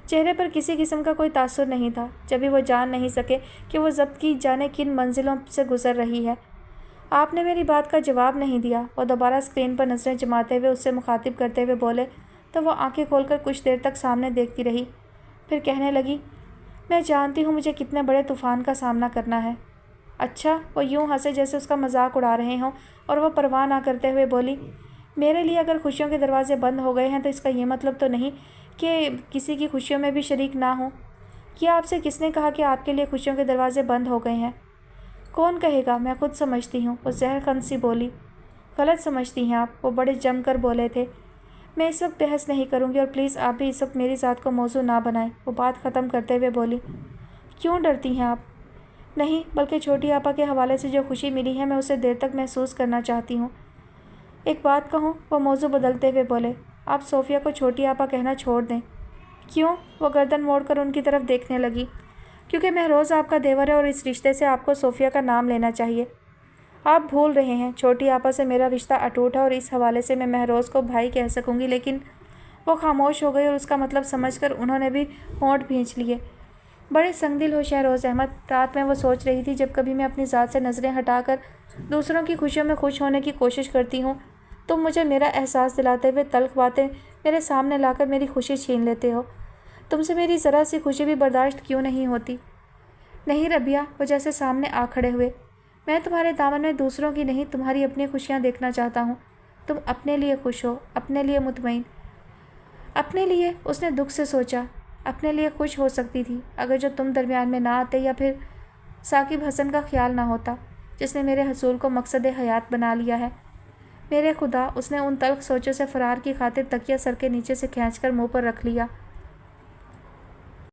چہرے پر کسی قسم کا کوئی تاثر نہیں تھا، جبھی وہ جان نہیں سکے کہ وہ ضبط کی جانے کن منزلوں سے گزر رہی ہے۔ آپ نے میری بات کا جواب نہیں دیا، وہ دوبارہ اسکرین پر نظریں جماتے ہوئے اس سے مخاطب کرتے ہوئے بولے تو وہ آنکھیں کھول کر کچھ دیر تک سامنے دیکھتی رہی، پھر کہنے لگی، میں جانتی ہوں مجھے کتنے بڑے طوفان کا سامنا کرنا ہے۔ اچھا؟ وہ یوں ہنسے جیسے اس کا مذاق اڑا رہے ہوں، اور وہ پرواہ نہ کرتے ہوئے بولی، میرے لیے اگر خوشیوں کے دروازے بند ہو گئے ہیں تو اس کا یہ مطلب تو نہیں کہ کسی کی خوشیوں میں بھی شریک نہ ہوں۔ کیا آپ سے کس نے کہا کہ آپ کے لیے خوشیوں کے دروازے بند ہو گئے ہیں؟ کون کہے گا، میں خود سمجھتی ہوں، وہ زہر خند سی بولی۔ غلط سمجھتی ہیں آپ، وہ بڑے جم کر بولے تھے۔ میں اس وقت بحث نہیں کروں گی، اور پلیز آپ بھی اس وقت میری ذات کو موضوع نہ بنائیں، وہ بات ختم کرتے ہوئے بولی۔ کیوں ڈرتی ہیں آپ؟ نہیں، بلکہ چھوٹی آپا کے حوالے سے جو خوشی ملی ہے میں اسے دیر تک محسوس کرنا چاہتی ہوں۔ ایک بات کہوں، وہ موضوع بدلتے ہوئے بولے، آپ صوفیہ کو چھوٹی آپا کہنا چھوڑ دیں۔ کیوں؟ وہ گردن موڑ کر ان کی طرف دیکھنے لگی۔ کیونکہ مہروز آپ کا دیور ہے، اور اس رشتے سے آپ کو صوفیہ کا نام لینا چاہیے۔ آپ بھول رہے ہیں، چھوٹی آپا سے میرا رشتہ اٹوٹ ہے، اور اس حوالے سے میں مہروز کو بھائی کہہ سکوں گی، لیکن وہ خاموش ہو گئی، اور اس کا مطلب سمجھ کر انہوں نے بھی ہونٹ بھینچ لیے۔ بڑے سنگ دل ہو شہروز احمد، رات میں وہ سوچ رہی تھی، جب کبھی میں اپنی ذات سے نظریں ہٹا کر دوسروں کی خوشیوں میں خوش ہونے کی کوشش کرتی ہوں، تم مجھے میرا احساس دلاتے ہوئے تلخ باتیں میرے سامنے لا کر میری خوشی چھین لیتے ہو۔ تم سے میری ذرا سی خوشی بھی برداشت کیوں نہیں ہوتی؟ نہیں ربیہ، وہ جیسے سامنے آ کھڑے ہوئے، میں تمہارے دامن میں دوسروں کی نہیں، تمہاری اپنی خوشیاں دیکھنا چاہتا ہوں۔ تم اپنے لیے خوش ہو، اپنے لیے مطمئن۔ اپنے لیے؟ اس نے دکھ سے سوچا۔ اپنے لیے خوش ہو سکتی تھی اگر جو تم درمیان میں نہ آتے، یا پھر ثاقب حسن کا خیال نہ ہوتا، جس نے میرے حصول کو مقصد حیات بنا لیا ہے۔ میرے خدا، اس نے ان تلخ سوچوں سے فرار کی خاطر تکیہ سر کے نیچے سے کھینچ کر منہ پر رکھ لیا۔